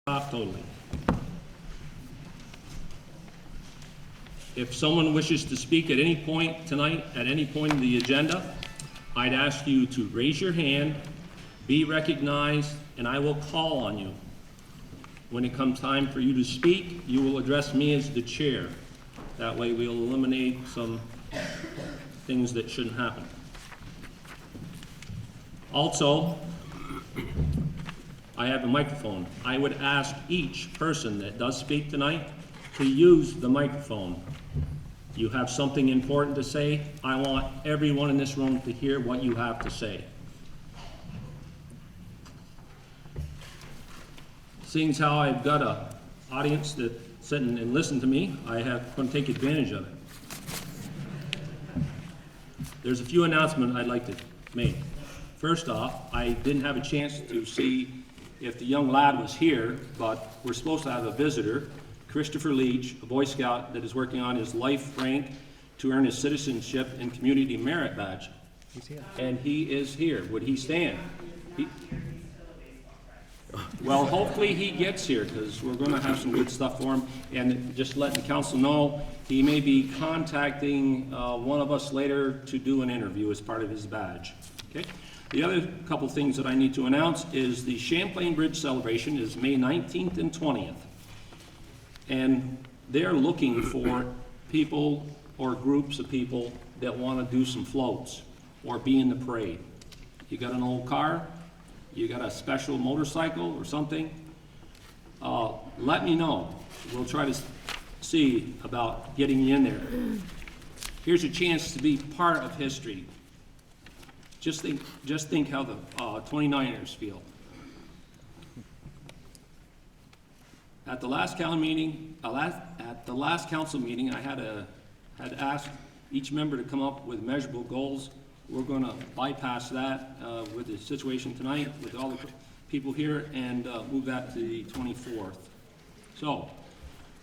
Off totally. If someone wishes to speak at any point tonight, at any point in the agenda, I'd ask you to raise your hand, be recognized, and I will call on you. When it comes time for you to speak, you will address me as the chair. That way we'll eliminate some things that shouldn't happen. Also, I have a microphone. I would ask each person that does speak tonight to use the microphone. You have something important to say, I want everyone in this room to hear what you have to say. Seeing as how I've got an audience that sit and listen to me, I have going to take advantage of it. There's a few announcements I'd like to make. First off, I didn't have a chance to see if the young lad was here, but we're supposed to have a visitor, Christopher Leach, a Boy Scout that is working on his life rank to earn his citizenship and community merit badge. And he is here. Would he stand? Well, hopefully he gets here, because we're going to have some good stuff for him. And just letting the council know, he may be contacting one of us later to do an interview as part of his badge. Okay. The other couple things that I need to announce is the Champlain Bridge celebration is May 19th and 20th. And they're looking for people or groups of people that want to do some floats or be in the parade. You got an old car, you got a special motorcycle or something, let me know. We'll try to see about getting you in there. Here's a chance to be part of history. Just think how the 29ers feel. At the last council meeting, I had asked each member to come up with measurable goals. We're going to bypass that with the situation tonight, with all the people here, and move that to the 24th. So,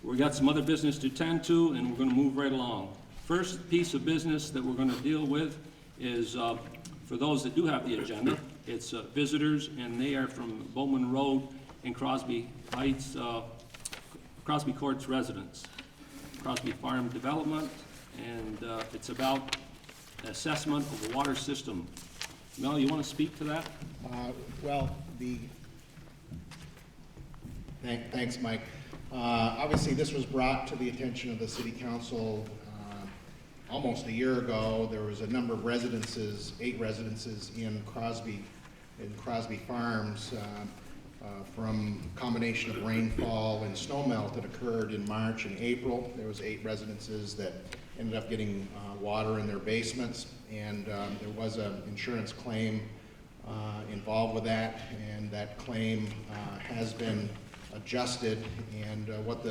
we got some other business to tend to, and we're going to move right along. First piece of business that we're going to deal with is, for those that do have the agenda, it's visitors, and they are from Bowman Road and Crosby Heights, Crosby Courts residents, Crosby Farm Development, and it's about assessment of the water system. Mel, you want to speak to that? Thanks, Mike. Obviously, this was brought to the attention of the City Council almost a year ago. There was a number of residences, 8 residences in Crosby Farms, from a combination of rainfall and snowmelt that occurred in March and April. There was 8 residences that ended up getting water in their basements, and there was an insurance claim involved with that, and that claim has been adjusted. And what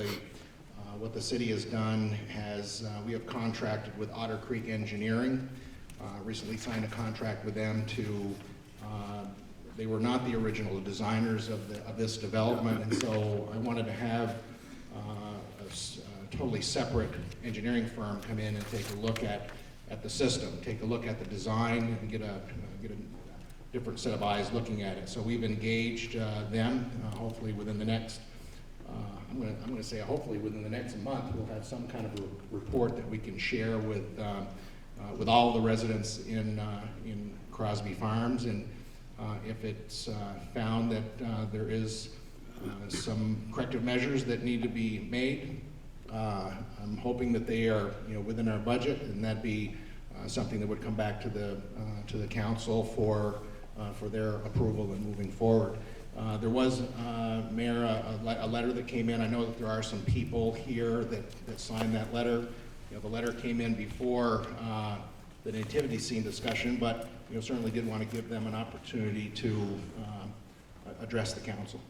the city has done has, we have contracted with Otter Creek Engineering, recently signed a contract with them to, they were not the original designers of this development, and so I wanted to have a totally separate engineering firm come in and take a look at the system, take a look at the design, and get a different set of eyes looking at it. So we've engaged them, hopefully within the next, I'm going to say hopefully within the next month, we'll have some kind of a report that we can share with all the residents in Crosby Farms. And if it's found that there is some corrective measures that need to be made, I'm hoping that they are, within our budget, and that'd be something that would come back to the council for their approval and moving forward. There was, Mayor, a letter that came in. I know that there are some people here that signed that letter. The letter came in before the nativity scene discussion, but certainly did want to give them an opportunity to address the council.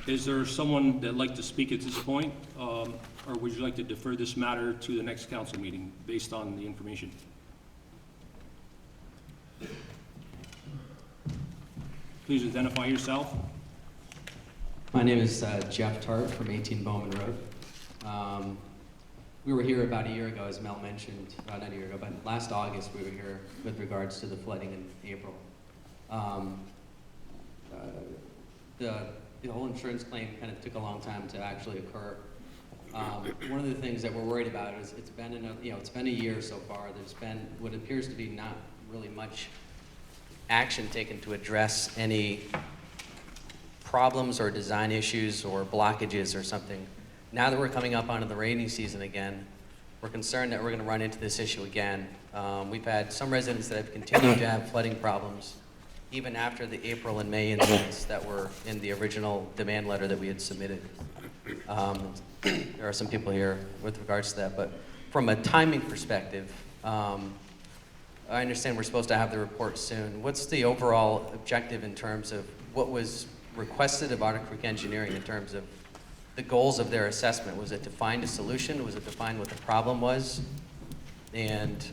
Is there someone that'd like to speak at this point, or would you like to defer this matter to the next council meeting based on the information? Please identify yourself. My name is Jeff Tart from 18 Bowman Road. We were here about a year ago, as Mel mentioned, not a year ago, but last August we were here with regards to the flooding in April. the whole insurance claim kind of took a long time to actually occur. One of the things that we're worried about is it's been a year so far. There's been what appears to be not really much action taken to address any problems or design issues or blockages or something. Now that we're coming up onto the rainy season again, we're concerned that we're going to run into this issue again. We've had some residents that have continued to have flooding problems even after the April and May incidents that were in the original demand letter that we had submitted. There are some people here with regards to that, but from a timing perspective, I understand we're supposed to have the report soon. What's the overall objective in terms of what was requested of Otter Creek Engineering in terms of the goals of their assessment? Was it to find a solution? Was it to find what the problem was? And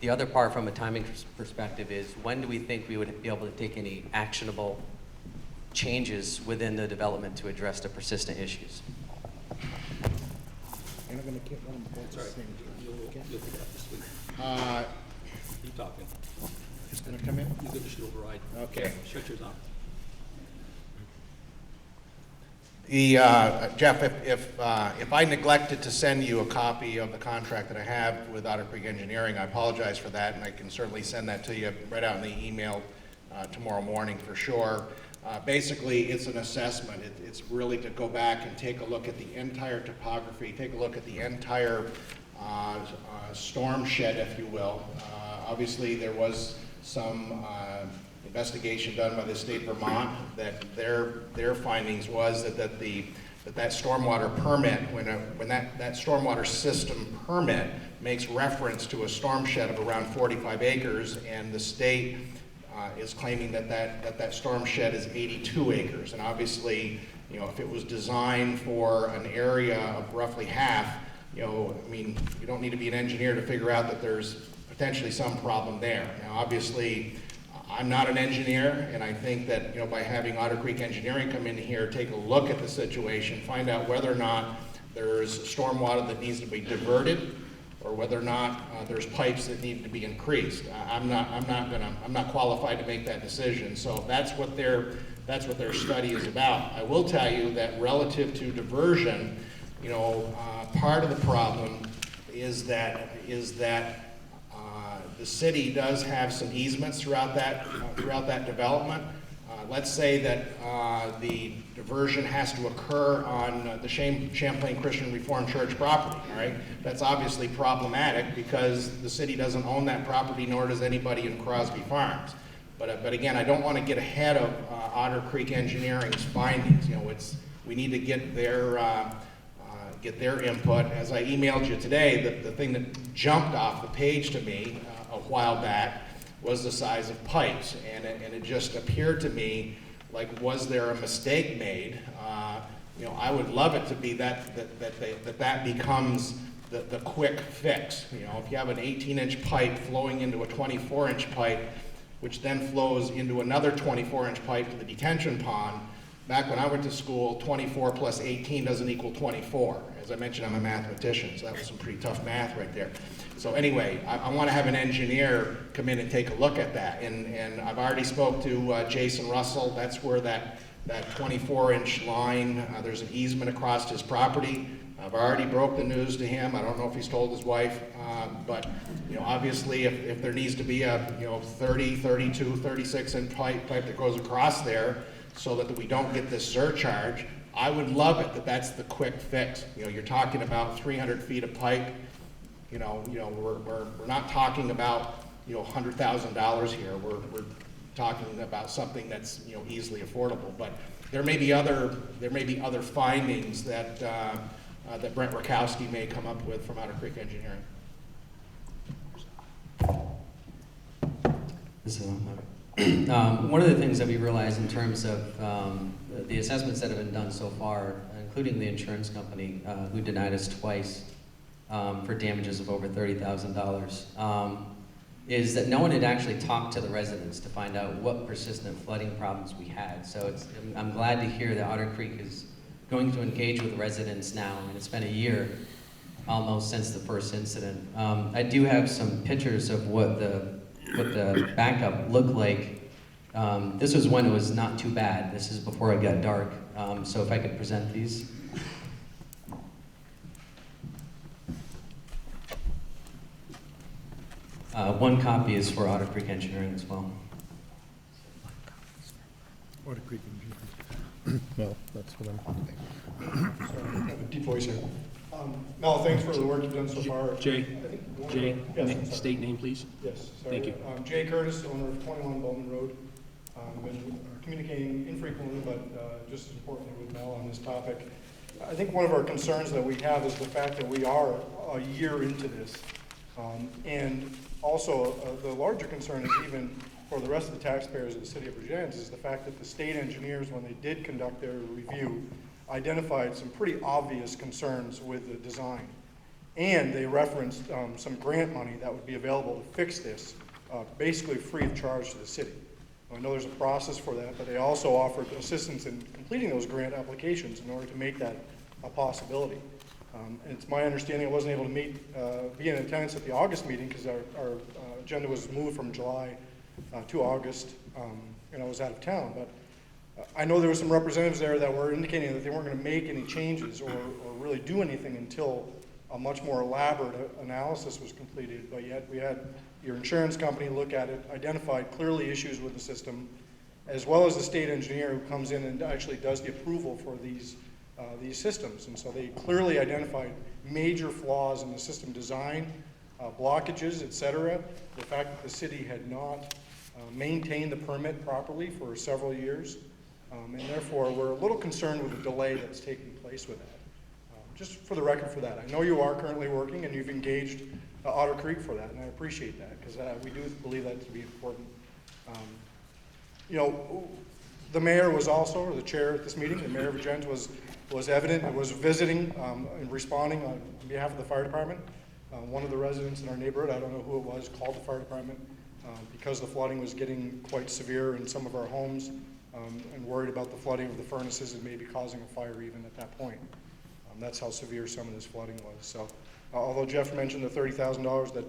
the other part from a timing perspective is when do we think we would be able to take any actionable changes within the development to address the persistent issues? I'm not gonna get one of both at the same time. Okay. You'll pick it up this week. Keep talking. It's gonna come in? You could just override. Okay. Shut yours off. Jeff, if I neglected to send you a copy of the contract that I have with Otter Creek Engineering, I apologize for that, and I can certainly send that to you right out in the email tomorrow morning for sure. Basically, it's an assessment. It's really to go back and take a look at the entire topography, take a look at the entire storm shed, if you will. Obviously, there was some investigation done by the state of Vermont that their findings was that stormwater permit, when that stormwater system permit makes reference to a storm shed of around 45 acres, and the state is claiming that storm shed is 82 acres. And obviously, if it was designed for an area of roughly half, I mean, you don't need to be an engineer to figure out that there's potentially some problem there. Now, obviously, I'm not an engineer, and I think that by having Otter Creek Engineering come in here, take a look at the situation, find out whether or not there's stormwater that needs to be diverted, or whether or not there's pipes that need to be increased. I'm not qualified to make that decision. So that's what their study is about. I will tell you that relative to diversion, part of the problem is that the city does have some easements throughout that development. Let's say that the diversion has to occur on the Champlain Christian Reformed Church property, all right? That's obviously problematic because the city doesn't own that property, nor does anybody in Crosby Farms. But again, I don't want to get ahead of Otter Creek Engineering's findings. We need to get their input. As I emailed you today, the thing that jumped off the page to me a while back was the size of pipes, and it just appeared to me like, was there a mistake made? I would love it to be that becomes the quick fix. If you have an 18-inch pipe flowing into a 24-inch pipe, which then flows into another 24-inch pipe to the detention pond. Back when I went to school, 24 plus 18 doesn't equal 24. As I mentioned, I'm a mathematician, so that was some pretty tough math right there. So anyway, I want to have an engineer come in and take a look at that. And I've already spoke to Jason Russell. That's where that 24-inch line, there's an easement across his property. I've already broke the news to him. I don't know if he's told his wife, but obviously if there needs to be a 30, 32, 36-inch pipe that goes across there so that we don't get this surcharge, I would love it that's the quick fix. You're talking about 300 feet of pipe. We're not talking about $100,000 here. We're talking about something that's easily affordable. But there may be other findings that Brent Rakowski may come up with from Otter Creek Engineering. One of the things that we realize in terms of the assessments that have been done so far, including the insurance company who denied us twice for damages of over $30,000, is that no one had actually talked to the residents to find out what persistent flooding problems we had. So I'm glad to hear that Otter Creek is going to engage with residents now, and it's been a year almost since the first incident. I do have some pictures of what the backup looked like This was when it was not too bad. This is before it got dark. So if I could present these. One copy is for Otter Creek Engineering as well. Otter Creek Engineering. Well, that's what I'm. Deep voice here. Mel, thanks for the work you've done so far. Jay, Jay, Yes, I'm sorry. state name, please. Yes, sorry. Thank you. Jay Curtis, owner of 21 Bowman Road. Been communicating infrequently, but just as importantly with Mel on this topic. I think one of our concerns that we have is the fact that we are a year into this. And also, the larger concern is even for the rest of the taxpayers of the city of Vergennes is the fact that the state engineers, when they did conduct their review, identified some pretty obvious concerns with the design. And they referenced some grant money that would be available to fix this, basically free of charge to the city. I know there's a process for that, but they also offered assistance in completing those grant applications in order to make that a possibility. And it's my understanding I wasn't able to be in attendance at the August meeting because our agenda was moved from July to August, and I was out of town. But I know there were some representatives there that were indicating that they weren't going to make any changes or really do anything until a much more elaborate analysis was completed. But yet we had your insurance company look at it, identified clearly issues with the system, as well as the state engineer who comes in and actually does the approval for these systems. And so they clearly identified major flaws in the system design, blockages, et cetera. The fact that the city had not maintained the permit properly for several years. And therefore, we're a little concerned with the delay that's taking place with that. Just for the record for that. I know you are currently working and you've engaged Otter Creek for that, and I appreciate that because we do believe that to be important. You know, the mayor was also, or the chair at this meeting, the mayor of Vergennes was evident, was visiting and responding on behalf of the fire department. One of the residents in our neighborhood, I don't know who it was, called the fire department because the flooding was getting quite severe in some of our homes and worried about the flooding of the furnaces and maybe causing a fire even at that point. That's how severe some of this flooding was. So, although Jeff mentioned the $30,000 that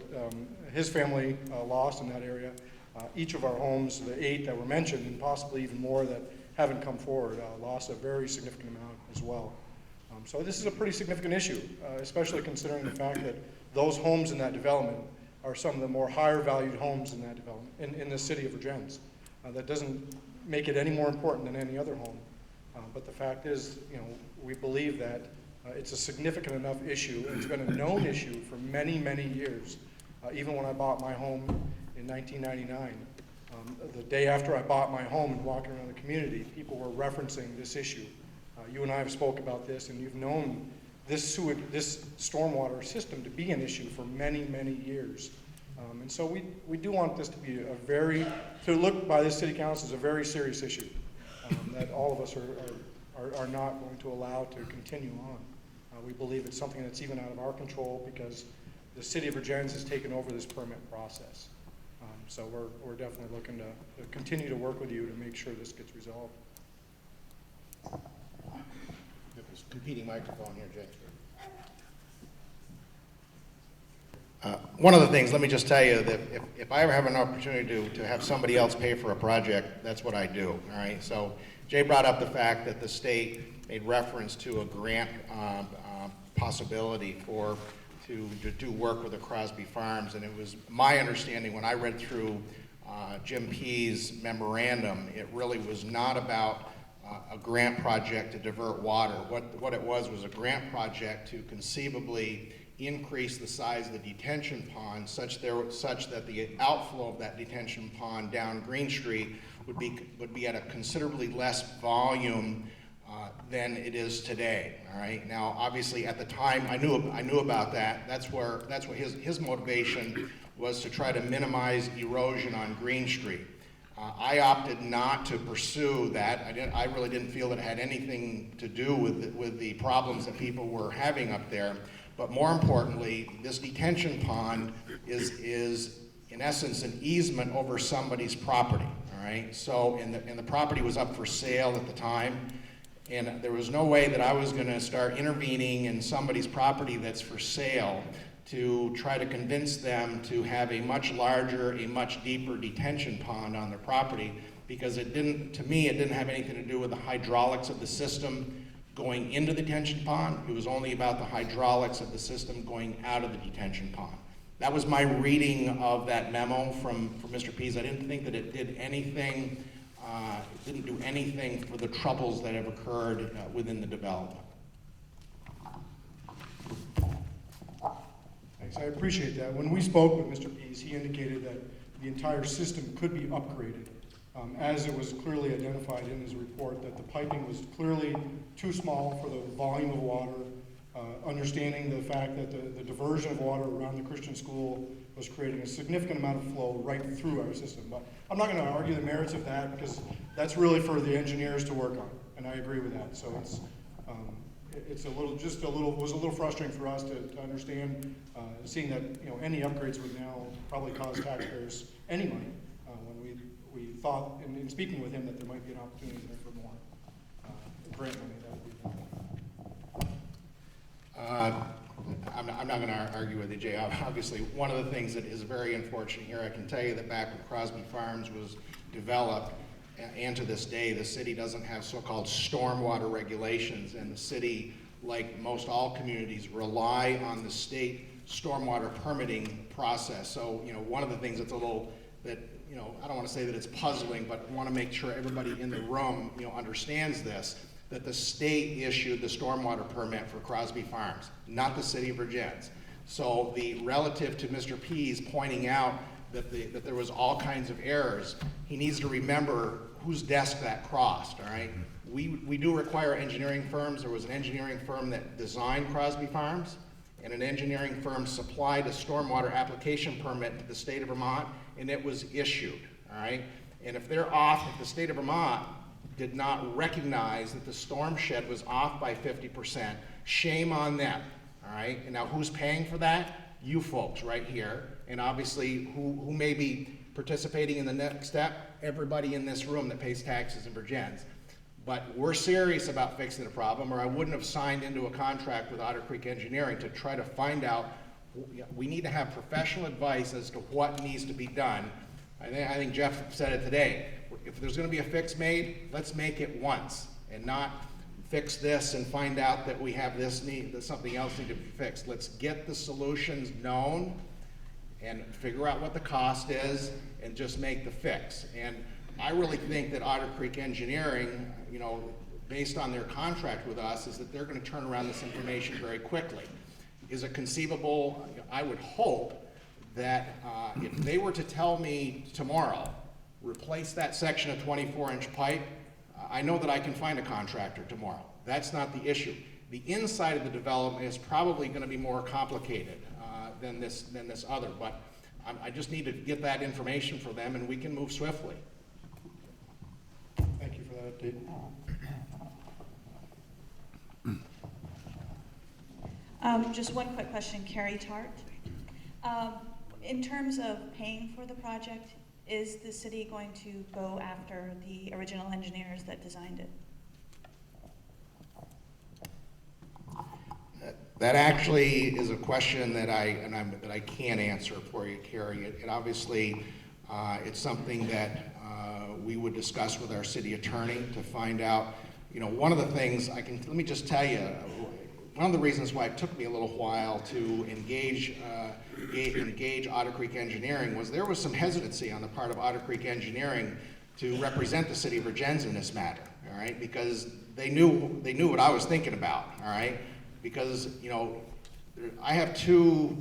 his family lost in that area, each of our homes, the 8 that were mentioned, and possibly even more that haven't come forward, lost a very significant amount as well. So this is a pretty significant issue, especially considering the fact that those homes in that development are some of the more higher valued homes in that development, in the city of Vergennes. That doesn't make it any more important than any other home. But the fact is, you know, we believe that it's a significant enough issue. It's been a known issue for many, many years. Even when I bought my home in 1999, the day after I bought my home and walking around the community, people were referencing this issue. You and I have spoke about this, and you've known this stormwater system to be an issue for many, many years. And so we do want this to be to look by this city council as a very serious issue that all of us are not going to allow to continue on. We believe it's something that's even out of our control because the city of Vergennes has taken over this permit process. So we're definitely looking to continue to work with you to make sure this gets resolved. There's a competing microphone here, Jay. One of the things, let me just tell you that if I ever have an opportunity to have somebody else pay for a project, that's what I do, all right? So Jay brought up the fact that the state made reference to a grant possibility to do work with the Crosby Farms, and it was my understanding when I read through Jim P's memorandum, it really was not about a grant project to divert water. What it was a grant project to conceivably increase the size of the detention pond such that the outflow of that detention pond down Green Street would be at a considerably less volume than it is today. All right. Now, obviously, at the time, I knew about that. That's what his motivation was, to try to minimize erosion on Green Street. I opted not to pursue that. I really didn't feel that it had anything to do with the problems that people were having up there. But more importantly, this detention pond is in essence an easement over somebody's property. All right. So, and the property was up for sale at the time. And there was no way that I was going to start intervening in somebody's property that's for sale to try to convince them to have a much larger, a much deeper detention pond on their property, because it didn't, to me, it didn't have anything to do with the hydraulics of the system going into the detention pond. It was only about the hydraulics of the system going out of the detention pond. That was my reading of that memo from Mr. Pease. I didn't think that it did anything, it didn't do anything for the troubles that have occurred within the development. Thanks, I appreciate that. When we spoke with Mr. Pease, he indicated that the entire system could be upgraded. As it was clearly identified in his report, that the piping was clearly too small for the volume of water, understanding the fact that the diversion of water around the Christian school was creating a significant amount of flow right through our system. But I'm not going to argue the merits of that, because that's really for the engineers to work on, and I agree with that. So it's was a little frustrating for us to understand, seeing that any upgrades would now probably cost taxpayers any money, when we thought in speaking with him that there might be an opportunity there for more grant money. That would be I'm not going to argue with you, Jay. Obviously, one of the things that is very unfortunate here, I can tell you that back when Crosby Farms was developed, and to this day, the city doesn't have so-called stormwater regulations, and the city, like most all communities, rely on the state stormwater permitting process. So, one of the things that's a little, that, I don't want to say that it's puzzling, but I want to make sure everybody in the room, understands this, that the state issued the stormwater permit for Crosby Farms, not the city of Vergennes. So relative to Mr. Pease pointing out that there was all kinds of errors, he needs to remember whose desk that crossed, all right? We do require engineering firms. There was an engineering firm that designed Crosby Farms, and an engineering firm supplied a stormwater application permit to the state of Vermont, and it was issued, all right? And if they're off, if the state of Vermont did not recognize that the storm shed was off by 50%, shame on them, all right? And now who's paying for that? You folks right here. And obviously, who may be participating in the next step? Everybody in this room that pays taxes in Vergennes. But we're serious about fixing the problem, or I wouldn't have signed into a contract with Otter Creek Engineering to try to find out. We need to have professional advice as to what needs to be done. I think Jeff said it today. If there's going to be a fix made, let's make it once, and not fix this and find out that we have this need, that something else needs to be fixed. Let's get the solutions known and figure out what the cost is and just make the fix. And I really think that Otter Creek Engineering, based on their contract with us, is that they're going to turn around this information very quickly. Is it conceivable? I would hope that if they were to tell me tomorrow, replace that section of 24-inch pipe, I know that I can find a contractor tomorrow. That's not the issue. The inside of the development is probably going to be more complicated than this other, but I just need to get that information for them, and we can move swiftly. Thank you for that update. Just one quick question, Carrie Tart. In terms of paying for the project, is the city going to go after the original engineers that designed it? That actually is a question that I can't answer for you, Carrie. It obviously, it's something that we would discuss with our city attorney to find out. One of the things let me just tell you, one of the reasons why it took me a little while to engage Otter Creek Engineering was there was some hesitancy on the part of Otter Creek Engineering to represent the city of Vergennes in this matter, all right? Because they knew what I was thinking about, all right? Because, I have two,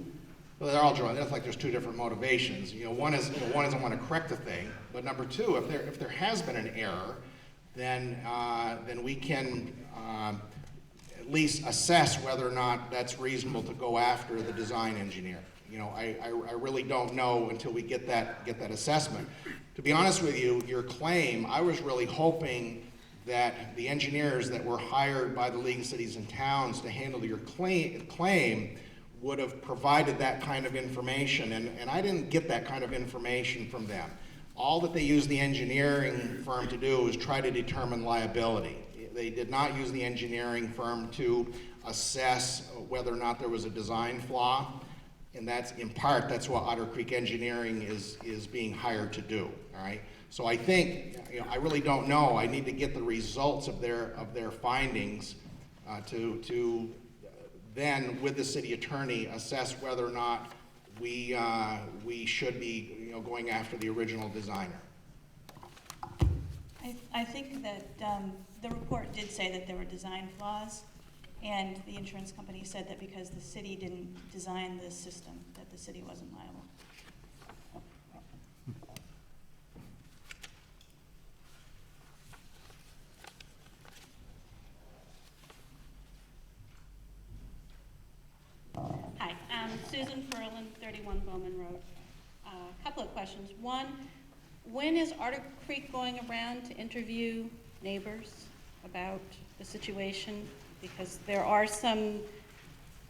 well, they're all joined. It's like there's two different motivations. One is I want to correct the thing, but number two, if there has been an error, then we can at least assess whether or not that's reasonable to go after the design engineer. I really don't know until we get that assessment. To be honest with you, your claim, I was really hoping that the engineers that were hired by the League of Cities and Towns to handle your claim would have provided that kind of information, and I didn't get that kind of information from them. All that they used the engineering firm to do was try to determine liability. They did not use the engineering firm to assess whether or not there was a design flaw. And that's, in part, that's what Otter Creek Engineering is being hired to do, all right? So I think, I really don't know. I need to get the results of their findings to then, with the city attorney, assess whether or not we should be, going after the original designer. I think that the report did say that there were design flaws, and the insurance company said that because the city didn't design this system, that the city wasn't liable. Hi, I'm Susan Ferlin, 31 Bowman Road. A couple of questions. One, when is Otter Creek going around to interview neighbors about the situation? Because there are some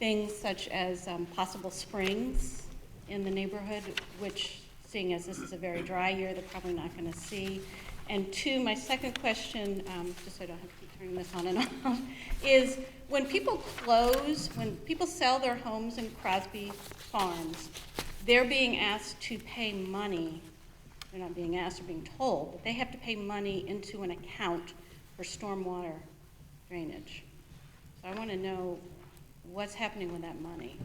things such as possible springs in the neighborhood, which, seeing as this is a very dry year, they're probably not going to see. And two, my second question, just so I don't have to keep turning this on and off, is when people sell their homes in Crosby Farms, they're being asked to pay money. They're not being asked, they're being told, but they have to pay money into an account for stormwater drainage. So I want to know what's happening with that money.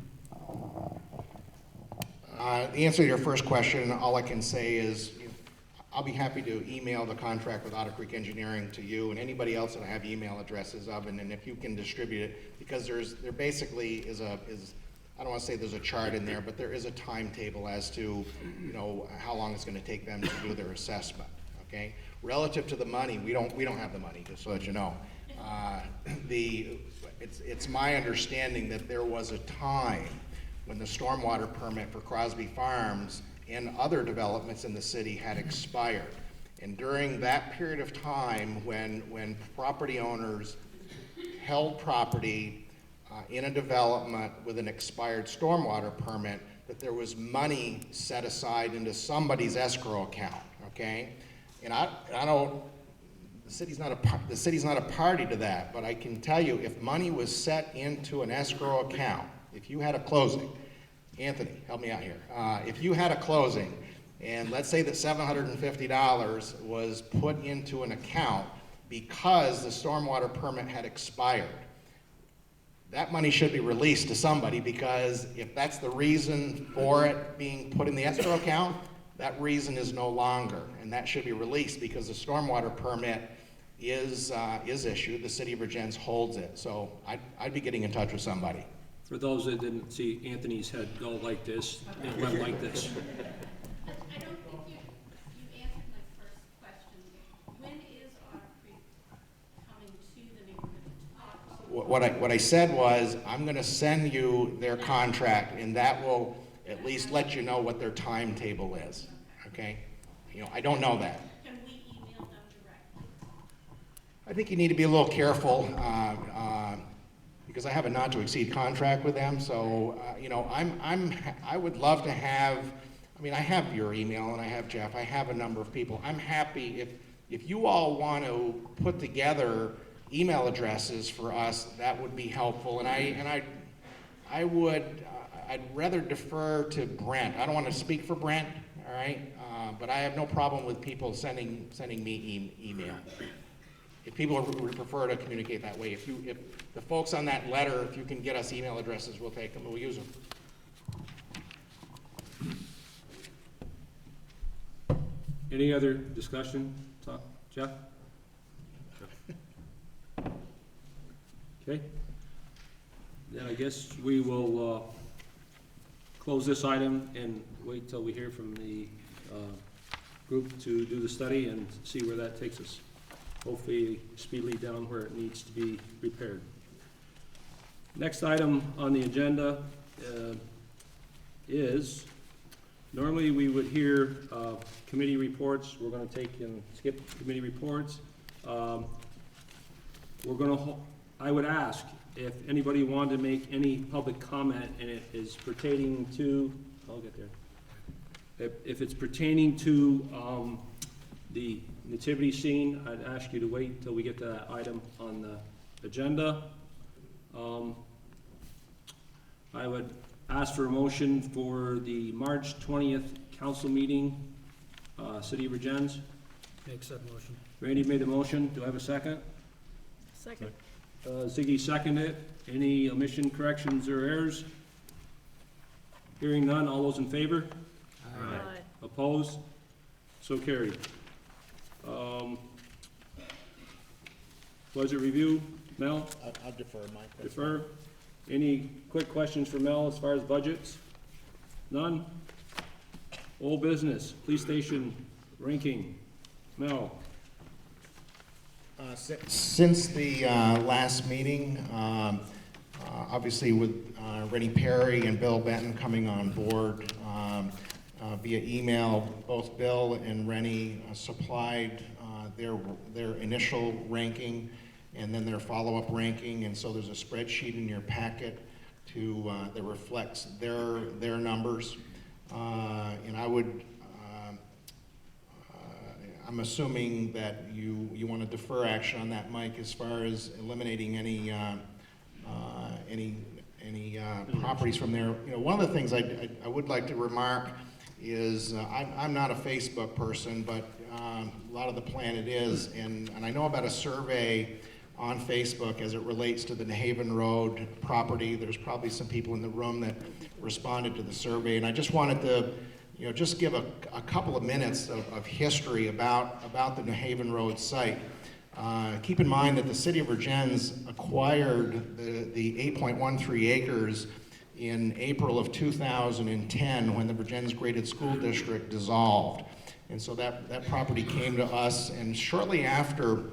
The answer to your first question, all I can say is, I'll be happy to email the contract with Otter Creek Engineering to you and anybody else that I have email addresses of, and if you can distribute it, because there basically is I don't want to say there's a chart in there, but there is a timetable as to, how long it's going to take them to do their assessment, okay? Relative to the money, we don't have the money, just so that you know. It's my understanding that there was a time when the stormwater permit for Crosby Farms and other developments in the city had expired. And during that period of time, when property owners held property in a development with an expired stormwater permit, that there was money set aside into somebody's escrow account, okay? And I don't, the city's not a party to that, but I can tell you, if money was set into an escrow account, if you had a closing, Anthony, help me out here. If you had a closing, and let's say that $750 was put into an account because the stormwater permit had expired, that money should be released to somebody, because if that's the reason for it being put in the escrow account, that reason is no longer, and that should be released because the stormwater permit is issued. The city of Vergennes holds it, so I'd be getting in touch with somebody. For those that didn't see Anthony's head go like this, it went like this. I don't think you answered my first question. When is Otter Creek coming to the neighborhood to talk to? What I said was, I'm going to send you their contract, and that will at least let you know what their timetable is, okay? I don't know that. Can we email them directly? I think you need to be a little careful, because I have a not-to-exceed contract with them, so, I would love to have, I have your email, and I have Jeff, I have a number of people. I'm happy if you all want to put together email addresses for us, that would be helpful, and I'd rather defer to Brent. I don't want to speak for Brent, all right? But I have no problem with people sending me email. If people would prefer to communicate that way, if the folks on that letter, if you can get us email addresses, we'll take them, we'll use them. Any other discussion? Jeff? Okay. Then I guess we will close this item and wait till we hear from the group to do the study and see where that takes us. Hopefully speedily down where it needs to be repaired. Next item on the agenda is, normally we would hear committee reports. We're going to take and skip committee reports. I would ask if anybody wanted to make any public comment and it is pertaining to, I'll get there. If it's pertaining to the nativity scene, I'd ask you to wait until we get to that item on the agenda. I would ask for a motion for the March 20th council meeting, City of Vergennes. Make said motion. Randy made the motion. Do I have a second? Second. Ziggy seconded it. Any omission, corrections, or errors? Hearing none. All those in favor? Aye. Opposed? So carried. Budget review, Mel? I'll defer, Mike. Defer. Any quick questions for Mel as far as budgets? None? Old business, police station ranking. Mel? Since the last meeting, obviously with Rennie Perry and Bill Benton coming on board via email, both Bill and Rennie supplied their initial ranking and then their follow-up ranking, and so there's a spreadsheet in your packet that reflects their numbers. And I'm assuming that you want to defer action on that, Mike, as far as eliminating any properties from there. You know, one of the things I would like to remark is I'm not a Facebook person, but a lot of the planet is, and I know about a survey on Facebook as it relates to the New Haven Road property. There's probably some people in the room that responded to the survey, and I just wanted to just give a couple of minutes of history about the New Haven Road site. Keep in mind that the City of Vergennes acquired the 8.13 acres in April of 2010 when the Vergennes Graded School District dissolved. And so that property came to us, and shortly after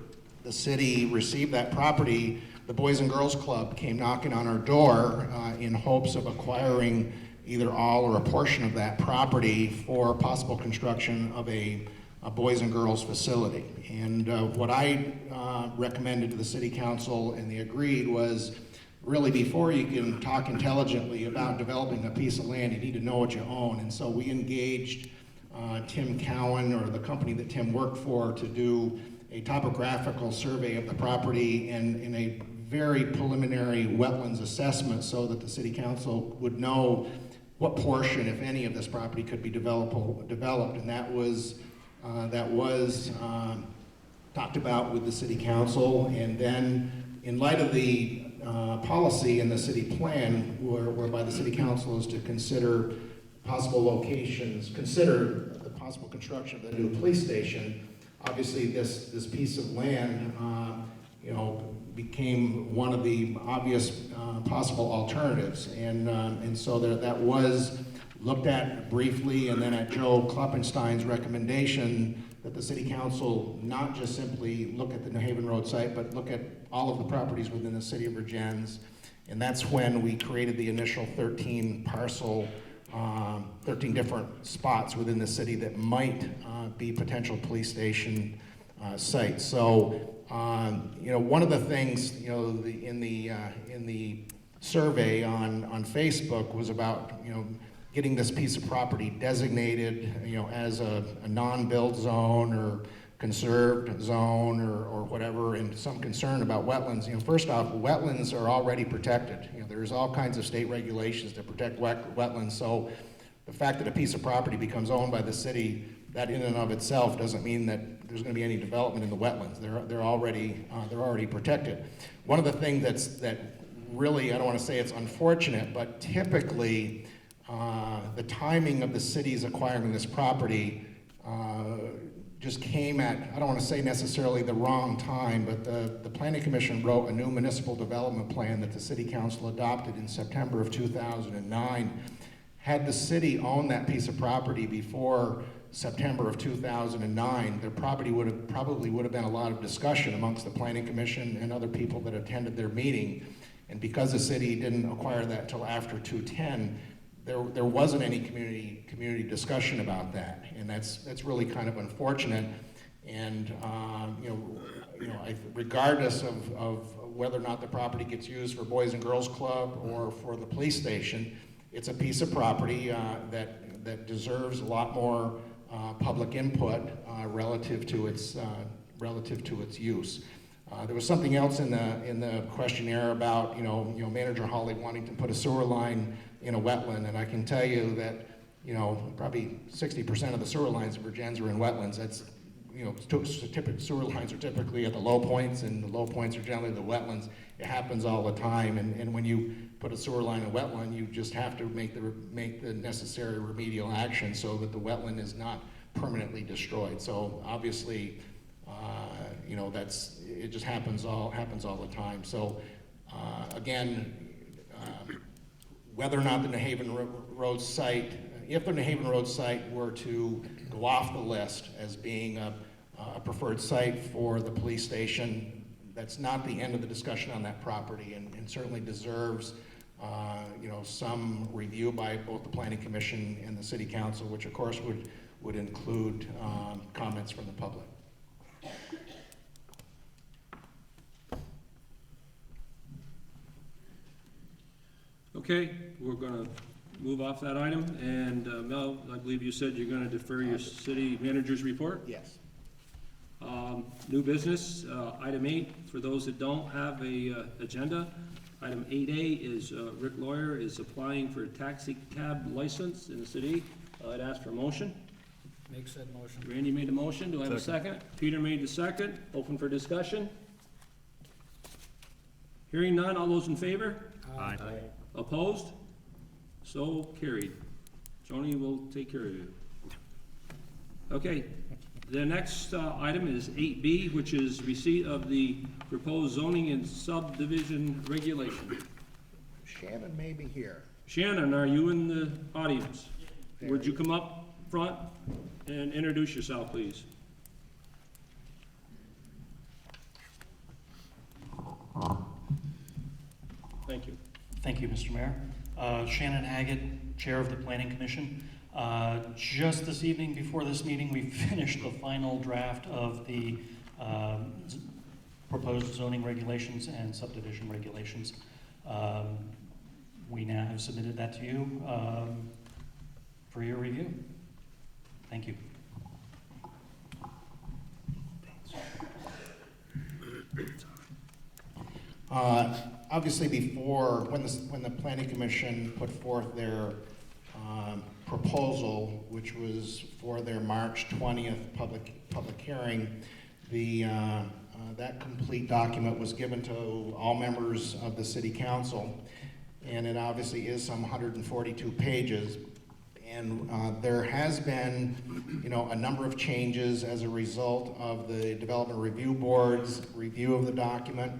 the city received that property, the Boys and Girls Club came knocking on our door in hopes of acquiring either all or a portion of that property for possible construction of a boys and girls facility. And what I recommended to the city council, and they agreed, was really before you can talk intelligently about developing a piece of land, you need to know what you own. And so we engaged Tim Cowan, or the company that Tim worked for, to do a topographical survey of the property and in a very preliminary wetlands assessment so that the city council would know what portion, if any, of this property could be developed, and that was talked about with the city council. And then, in light of the policy in the city plan, whereby the city council is to consider possible locations, consider the possible construction of the new police station, obviously this piece of land, became one of the obvious possible alternatives, and so that was looked at briefly, and then at Joe Kloppenstein's recommendation that the city council not just simply look at the New Haven Road site, but look at all of the properties within the city of Vergennes, and that's when we created the initial 13 different spots within the city that might be potential police station sites. So, one of the things, in the survey on Facebook was about, getting this piece of property designated, as a non-build zone or conserved zone or whatever, and some concern about wetlands. First off, wetlands are already protected. There's all kinds of state regulations to protect wetlands. So the fact that a piece of property becomes owned by the city, that in and of itself doesn't mean that there's going to be any development in the wetlands. They're already protected. One of the things that really, I don't want to say it's unfortunate, but typically the timing of the city's acquiring this property just came at, I don't want to say necessarily the wrong time, but the Planning Commission wrote a new municipal development plan that the City Council adopted in September of 2009. Had the city owned that piece of property before September of 2009, there probably would have been a lot of discussion amongst the Planning Commission and other people that attended their meeting. And because the city didn't acquire that till after 2010, there wasn't any community discussion about that, and that's really kind of unfortunate. And regardless of whether or not the property gets used for Boys and Girls Club or for the police station, it's a piece of property that deserves a lot more public input relative to its use. There was something else in the questionnaire about Manager Hawley wanting to put a sewer line in a wetland, and I can tell you that, you know, probably 60% of the sewer lines in Vergennes are in wetlands. That's, you know, sewer lines are typically at the low points, and the low points are generally the wetlands. It happens all the time, and when you put a sewer line in a wetland, you just have to make the necessary remedial action so that the wetland is not permanently destroyed. So obviously, you know, it just happens all the time. So again, whether or not the New Haven Road site, if the New Haven Road site were to go off the list as being a preferred site for the police station, that's not the end of the discussion on that property, and certainly deserves you know, some review by both the Planning Commission and the City Council, which of course would include comments from the public. Okay, we're gonna move off that item, and Mel, I believe you said you're gonna defer your city manager's report? Yes. New business, item 8, for those that don't have a agenda, item 8A is Rick Lawyer is applying for a taxi cab license in the city. I'd ask for a motion. Make said motion. Randy made the motion, do I have a second? Peter made the second, open for discussion. Hearing none, all those in favor? Aye. Opposed? So carried. Joni will take care of you. Okay, the next item is 8B, which is receipt of the proposed zoning and subdivision regulation. Shannon may be here. Shannon, are you in the audience? Would you come up front and introduce yourself, please? Thank you. Thank you, Mr. Mayor. Shannon Haggett, Chair of the Planning Commission. Just this evening before this meeting, we finished the final draft of the proposed zoning regulations and subdivision regulations. We now have submitted that to you for your review. Thank you. Obviously, before, when the Planning Commission put forth their proposal, which was for their March 20th public hearing, that complete document was given to all members of the City Council, and it obviously is some 142 pages. And there has been, you know, a number of changes as a result of the Development Review Board's review of the document,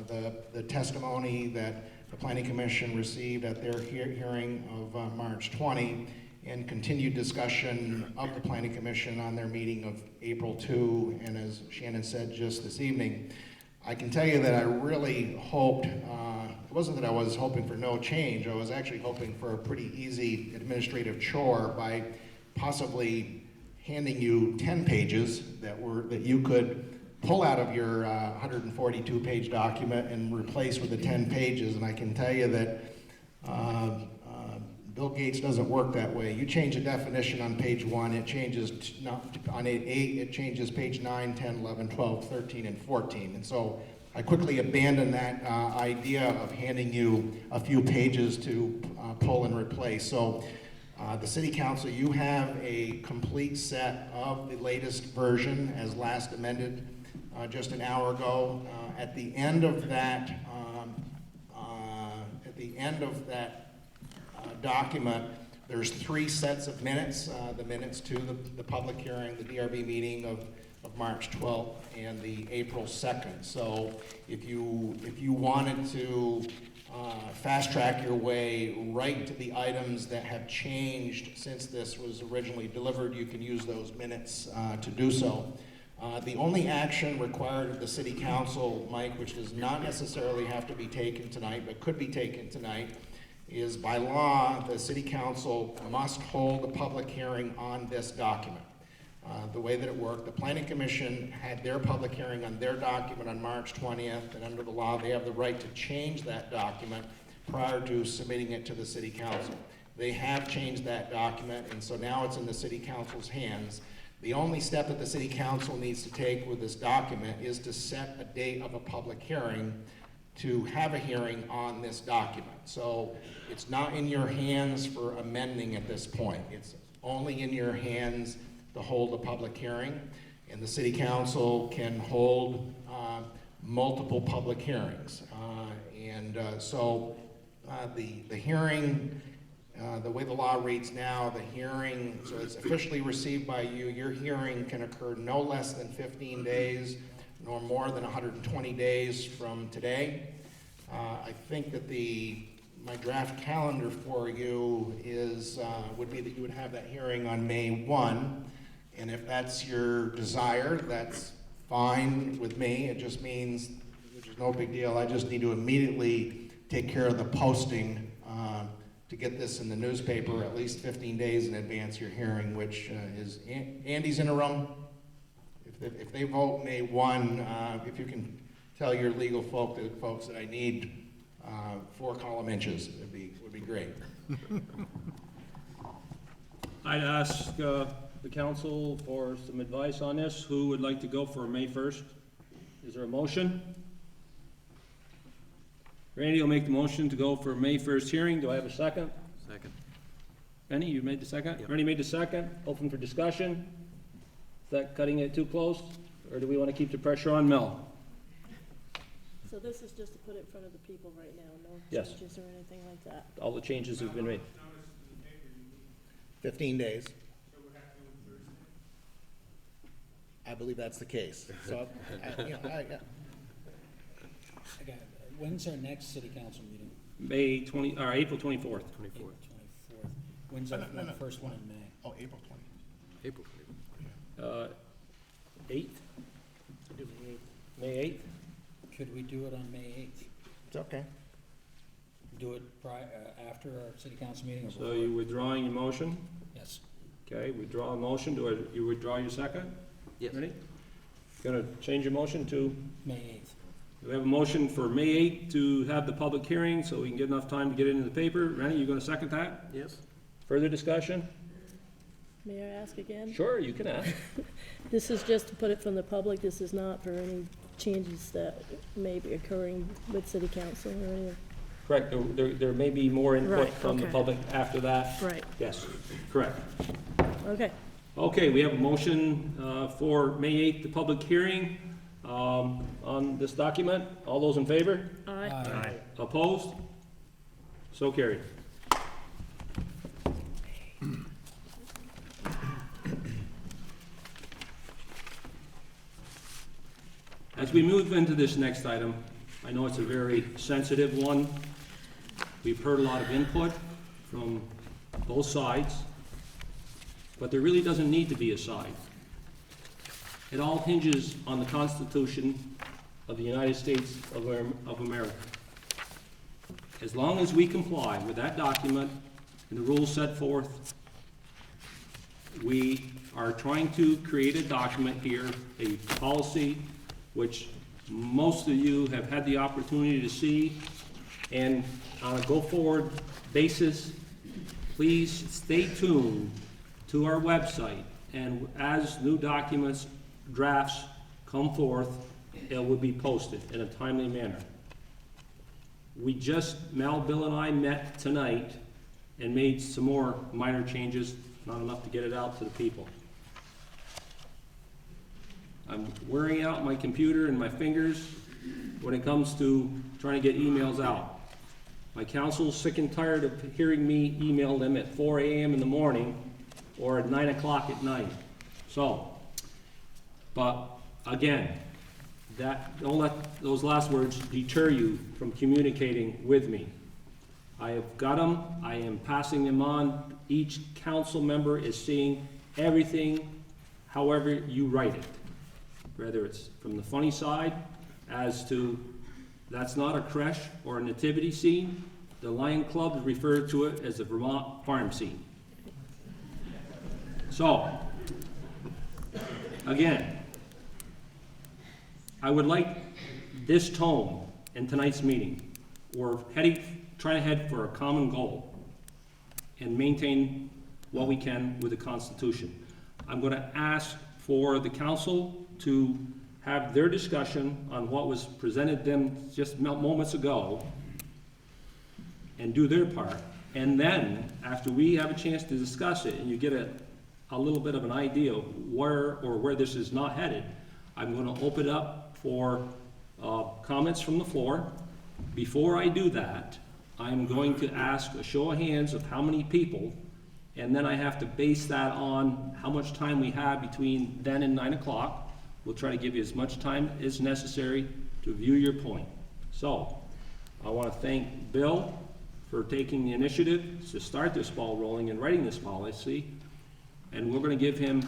the testimony that the Planning Commission received at their hearing of March 20, and continued discussion of the Planning Commission on their meeting of April 2, and as Shannon said just this evening. I can tell you that I really hoped, it wasn't that I was hoping for no change, I was actually hoping for a pretty easy administrative chore by possibly handing you 10 pages that you could pull out of your 142-page document and replace with the 10 pages. And I can tell you that Bill Gates doesn't work that way. You change a definition on page 1, it changes, on 8, it changes page 9, 10, 11, 12, 13, and 14. And so I quickly abandoned that idea of handing you a few pages to pull and replace. So the City Council, you have a complete set of the latest version as last amended just an hour ago. At the end of that, document, there's 3 sets of minutes: the minutes to the public hearing, the DRB meeting of March 12th, and the April 2nd. So if you wanted to fast track your way right to the items that have changed since this was originally delivered, you can use those minutes to do so. The only action required of the City Council, Mike, which does not necessarily have to be taken tonight, but could be taken tonight, is by law, the City Council must hold a public hearing on this document. The way that it worked, the Planning Commission had their public hearing on their document on March 20th, and under the law, they have the right to change that document prior to submitting it to the City Council. They have changed that document, and so now it's in the City Council's hands. The only step that the City Council needs to take with this document is to set a date of a public hearing to have a hearing on this document. So it's not in your hands for amending at this point. It's only in your hands to hold a public hearing, and the city council can hold multiple public hearings. So the hearing, the way the law reads now, the hearing, so it's officially received by you, your hearing can occur no less than 15 days, nor more than 120 days from today. I think that my draft calendar for you is, would be that you would have that hearing on May 1, and if that's your desire, that's fine with me. It just means, which is no big deal, I just need to immediately take care of the posting to get this in the newspaper at least 15 days in advance of your hearing, which is, Andy's in a room. If they vote May 1, if you can tell your legal folks that I need 4 column inches, would be great. I'd ask the council for some advice on this. Who would like to go for May 1st? Is there a motion? Randy will make the motion to go for May 1st hearing. Do I have a second? Second. Benny, you made the second? Yep. Randy made the second. Open for discussion. Is that cutting it too close? Or do we want to keep the pressure on Mel? So this is just to put it in front of the people right now, no Yes. changes or anything like that? All the changes have been made. 15 days. I believe that's the case. So, When's our next city council meeting? April 24th. April 24th. When's our first one in May? Oh, April 20. April. 8th? May 8th? Could we do it on May 8th? It's okay. Do it after our city council meeting or So before? you withdrawing your motion? Yes. Okay, withdraw a motion. You withdraw your second? Yes. Ready? Gonna change your motion to, May 8th. we have a motion for May 8th to have the public hearing so we can get enough time to get it in the paper. Rennie, you gonna second that? Yes. Further discussion? May I ask again? Sure, you can ask. This is just to put it from the public, this is not for any changes that may be occurring with city council or anything? Correct, there may be more input Right, from the okay. public after that. Right, Yes, correct. okay. Okay, we have a motion for May 8th, the public hearing on this document. All those in favor? Aye. Opposed? So carried. As we move into this next item, I know it's a very sensitive one. We've heard a lot of input from both sides, but there really doesn't need to be a side. It all hinges on the Constitution of the United States of America. As long as we comply with that document and the rules set forth, we are trying to create a document here, a policy, which most of you have had the opportunity to see. And on a go-forward basis, please stay tuned to our website. And as new documents, drafts come forth, it will be posted in a timely manner. Mel, Bill, and I met tonight and made some more minor changes, not enough to get it out to the people. I'm wearing out my computer and my fingers when it comes to trying to get emails out. My council's sick and tired of hearing me email them at 4 a.m. in the morning or at 9 o'clock at night. So, but again, don't let those last words deter you from communicating with me. I have got them, I am passing them on. Each council member is seeing everything however you write it. Whether it's from the funny side as to that's not a creche or a nativity scene. The Lion Club referred to it as a Vermont farm scene. So, again, I would like this tone in tonight's meeting. We're trying to head for a common goal and maintain what we can with the Constitution. I'm going to ask for the council to have their discussion on what was presented them just moments ago, and do their part. And then, after we have a chance to discuss it, and you get a little bit of an idea of where this is not headed, I'm gonna open it up for comments from the floor. Before I do that, I'm going to ask a show of hands of how many people, and then I have to base that on how much time we have between then and 9 o'clock. We'll try to give you as much time as necessary to view your point. So, I want to thank Bill for taking the initiative to start this ball rolling and writing this policy. And we're going to give him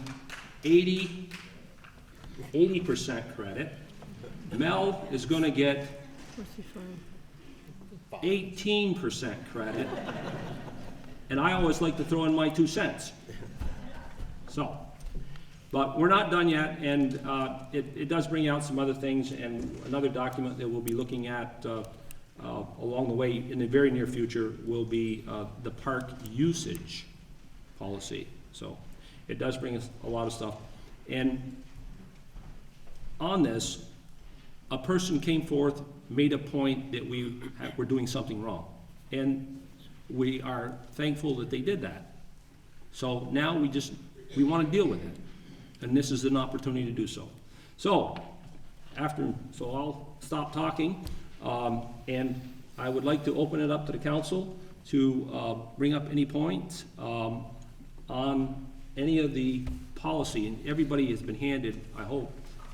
80% credit. Mel is going to get 18% credit. And I always like to throw in my 2 cents. So, but we're not done yet, and it does bring out some other things, and another document that we'll be looking at along the way in the very near future will be the park usage policy. So it does bring us a lot of stuff. And on this, a person came forth, made a point that we were doing something wrong. And we are thankful that they did that. So now we want to deal with it. And this is an opportunity to do so. So I'll stop talking. And I would like to open it up to the council to bring up any points on any of the policy. And everybody has been handed, I hope,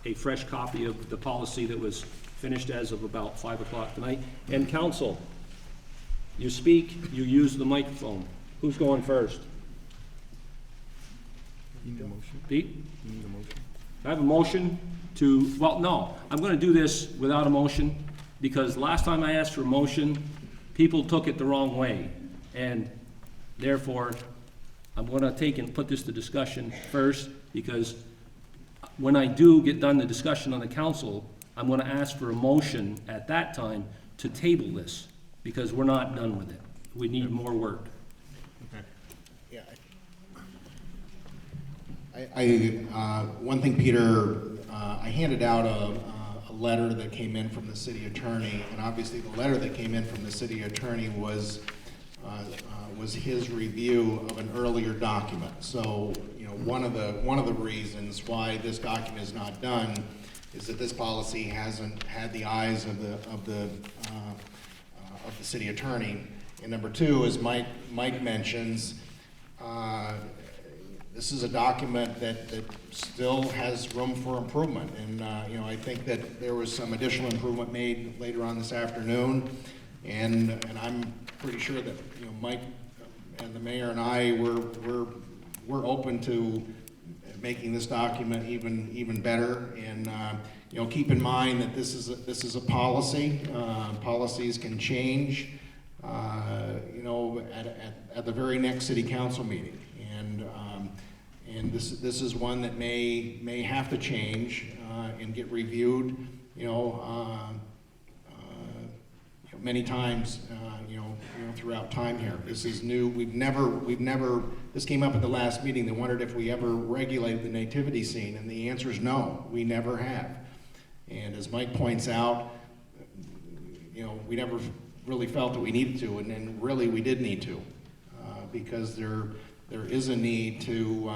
a fresh copy of the policy that was finished as of about 5 o'clock tonight. And council, you speak, you use the microphone. Who's going first? You need a motion? Pete? You need a motion? I have a motion to, well, no, I'm gonna do this without a motion, because last time I asked for a motion, people took it the wrong way. And therefore, I'm gonna take and put this to discussion first, because when I do get done the discussion on the council, I'm gonna ask for a motion at that time to table this, because we're not done with it. We need more work. Yeah. One thing, Peter, I handed out a letter that came in from the city attorney, and obviously the letter that came in from the city attorney was his review of an earlier document. So, you know, one of the reasons why this document is not done is that this policy hasn't had the eyes of the city attorney. And number two, as Mike mentions, this is a document that still has room for improvement. And you know, I think that there was some additional improvement made later on this afternoon. And I'm pretty sure that, you know, Mike and the mayor and I we're open to making this document even better. And you know, keep in mind that this is a policy. Policies can change. You know, at the very next city council meeting, and this is one that may have to change and get reviewed. You know, many times. You know, throughout time here. This is new. We've never. This came up at the last meeting. They wondered if we ever regulated the nativity scene, and the answer is no. We never have. And as Mike points out, you know, we never really felt that we needed to, and then really we did need to, because there is a need to.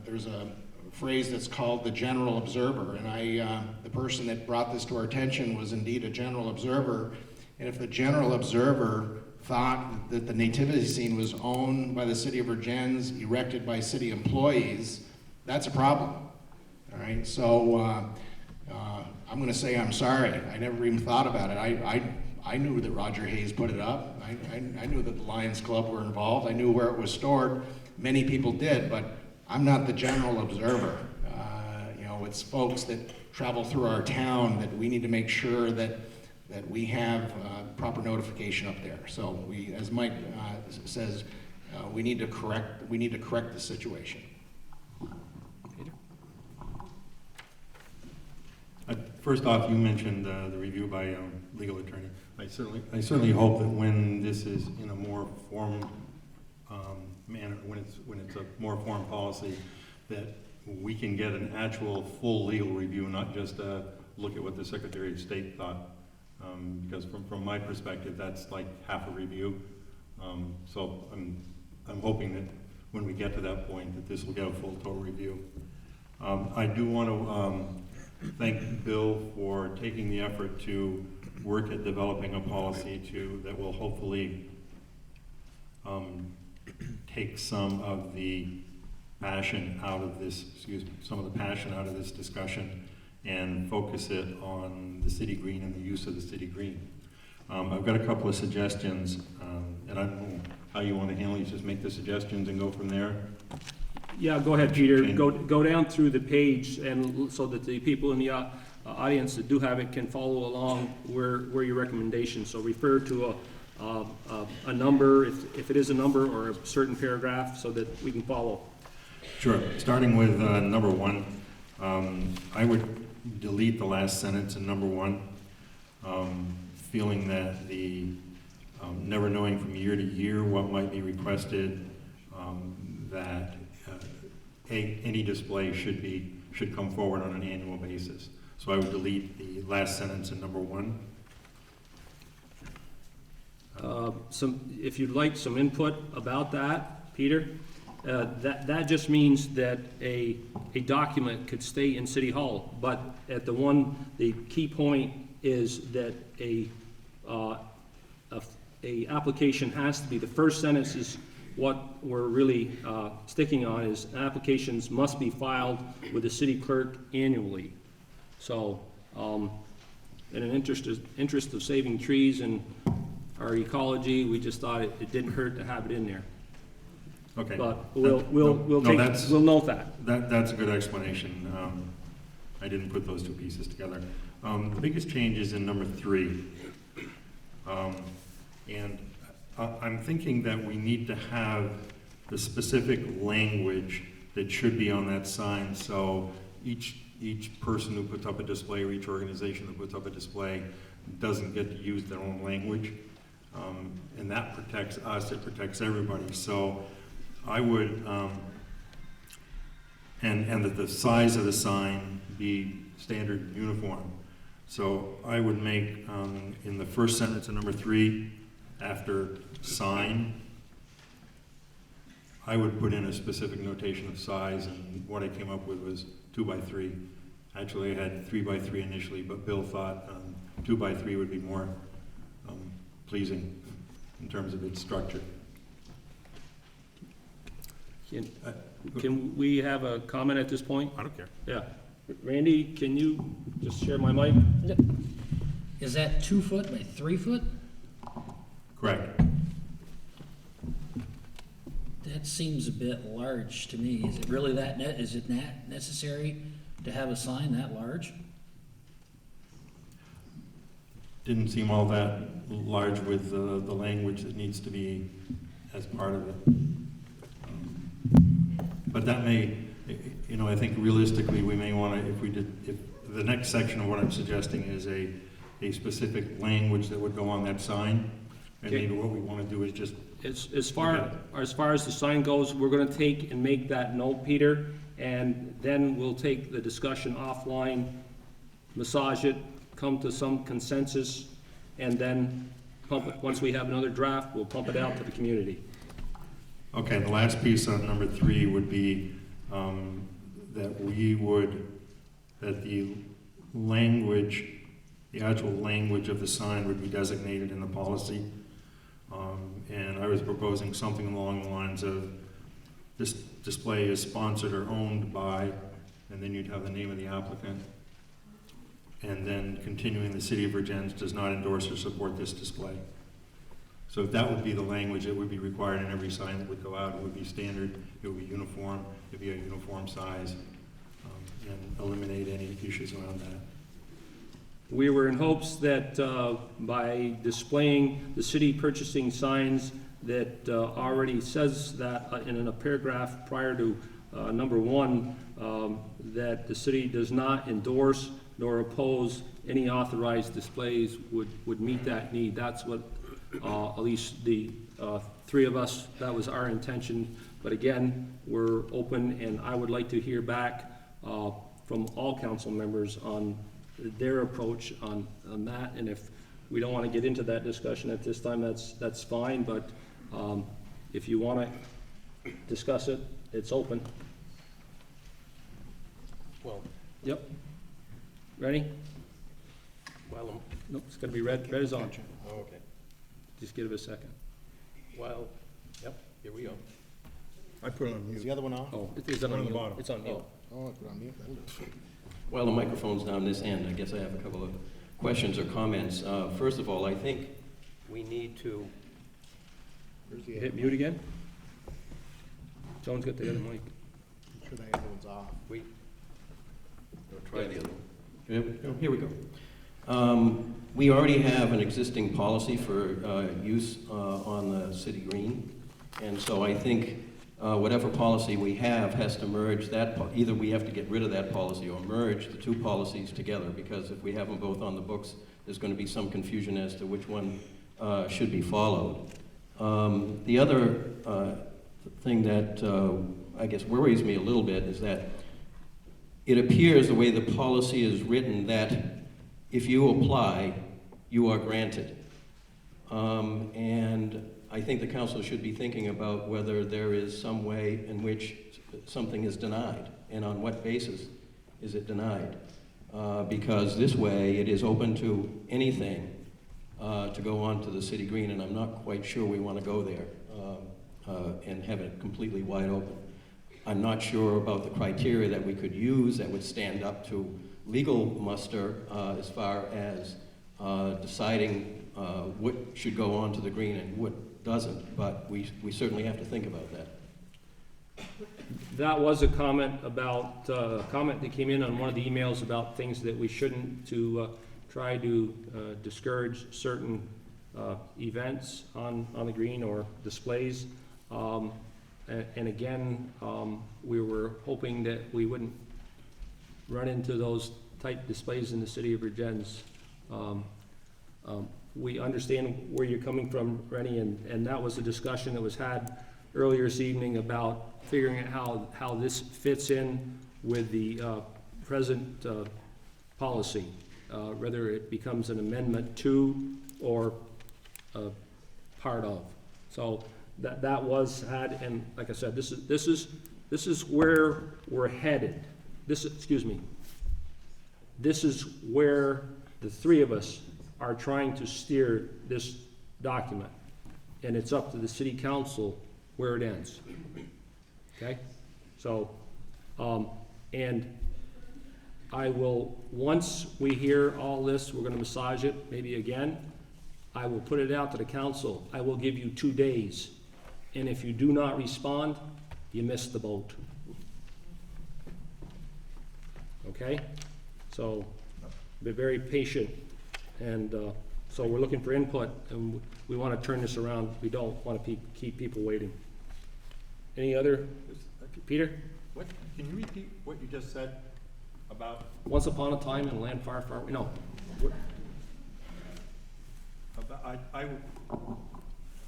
There's a phrase that's called the general observer, and the person that brought this to our attention was indeed a general observer. And if the general observer thought that the nativity scene was owned by the city of Vergennes, erected by city employees, that's a problem. All right, so I'm going to say I'm sorry. I never even thought about it. I knew that Roger Hayes put it up. I knew that the Lions Club were involved. I knew where it was stored. Many people did, but I'm not the general observer. You know, it's folks that travel through our town that we need to make sure that we have proper notification up there. So we, as Mike says, we need to correct the situation. First off, you mentioned the review by legal attorney. I certainly hope that when this is in a more formed manner, when it's a more formed policy, that we can get an actual full legal review, not just look at what the Secretary of State thought. Because from my perspective, that's like half a review. So I'm hoping that when we get to that point, that this will get a full total review. I do want to thank Bill for taking the effort to work at developing a policy that will hopefully take some of the passion out of this, passion out of this discussion and focus it on the city green and the use of the city green. I've got a couple of suggestions, and I don't know how you want to handle these. Just make the suggestions and go from there. Yeah, go ahead, Peter. Okay. Go down through the page, and so that the people in the audience that do have it can follow along where your recommendations. So refer to a number, if it is a number, or a certain paragraph, so that we can follow. Sure. Starting with number 1, I would delete the last sentence in number 1, feeling that the never knowing from year to year what might be requested, that any display should come forward on an annual basis. So I would delete the last sentence in number 1. If you'd like some input about that, Peter, that just means that a document could stay in City Hall, but the key point is that a application has to be, the first sentence is what we're really sticking on, is applications must be filed with the city clerk annually. So, in an interest of saving trees and our ecology, we just thought it didn't hurt to have it in there. Okay. But we'll note that. That's a good explanation. I didn't put those two pieces together. The biggest change is in number 3. And I'm thinking that we need to have the specific language that should be on that sign. So each person who puts up a display, or each organization that puts up a display, doesn't get to use their own language. And that protects us, it protects everybody. So I would, and that the size of the sign be standard uniform. So I would make, in the first sentence of number 3, after sign, I would put in a specific notation of size, and what I came up with was 2 by 3. Actually, I had 3 by 3 initially, but Bill thought 2 by 3 would be more pleasing in terms of its structure. Can we have a comment at this point? I don't care. Yeah. Randy, can you just share my mic? Is that 2 foot by 3 foot? Correct. That seems a bit large to me. Is it really is it necessary to have a sign that large? Didn't seem all that large with the language that needs to be as part of it. But that may, I think realistically we may want to, if the next section of what I'm suggesting is a specific language that would go on that sign, and maybe what we want to do is just... As far as the sign goes, we're going to take and make that note, Peter, and then we'll take the discussion offline, massage it, come to some consensus, and then pump it. Once we have another draft, we'll pump it out to the community. Okay, the last piece on number 3 would be that the language, the actual language of the sign would be designated in the policy. And I was proposing something along the lines of, this display is sponsored or owned by, and then you'd have the name of the applicant. And then continuing, the city of Vergennes does not endorse or support this display. So if that would be the language that would be required in every sign that would go out, it would be standard, it would be uniform, it'd be a uniform size, and eliminate any issues around that. We were in hopes that by displaying the city purchasing signs that already says that in a paragraph prior to number 1, that the city does not endorse nor oppose any authorized displays would meet that need. That's what at least the 3 of us, that was our intention But again, we're open, and I would like to hear back from all council members on their approach on that. And if we don't want to get into that discussion at this time, that's fine. But if you want to discuss it, it's open. Well, Yep. Ready? well, Nope, it's gonna be red. Red is on. okay. Just give it a second. Well, yep, here we go. I put it on Is the other one on? Oh, it's on mute. It's on mute. Oh, I put it on mute, that'll do it. While the microphone's down this end, I guess I have a couple of questions or comments. First of all, I think we need to, Where's the Hit other mute again? John's got the other mic. one? Make sure the other one's off. we, or try the other one. Here we go. We already have an existing policy for use on the city green, and so I think whatever policy we have has to merge that, either we have to get rid of that policy or merge the two policies together, because if we have them both on the books, there's going to be some confusion as to which one should be followed. The other thing that I guess worries me a little bit is that it appears the way the policy is written that if you apply, you are granted. And I think the council should be thinking about whether there is some way in which something is denied, and on what basis is it denied. Because this way it is open to anything to go on to the city green, and I'm not quite sure we want to go there and have it completely wide open. I'm not sure about the criteria that we could use that would stand up to legal muster as far as deciding what should go on to the green and what doesn't, but we certainly have to think about that. That was a comment about, comment that came in on one of the emails about things that we shouldn't to try to discourage certain events on the green or displays. And again, we were hoping that we wouldn't run into those type displays in the city of Vergennes. We understand where you're coming from, Rennie, and that was a discussion that was had earlier this evening about figuring out how this fits in with the present policy, whether it becomes an amendment to or part of. So that was had, and like I said, this is where we're headed. This is where the three of us are trying to steer this document, and it's up to the city council where it ends. Okay? So, and I will, once we hear all this, we're gonna massage it maybe again. I will put it out to the council. I will give you 2 days. And if you do not respond, you missed the boat. Okay? So, be very patient. And so we're looking for input, and we want to turn this around. We don't want to keep people waiting. Any other? Peter? What, can you repeat what you just said about? Once upon a time in a land far, far, no.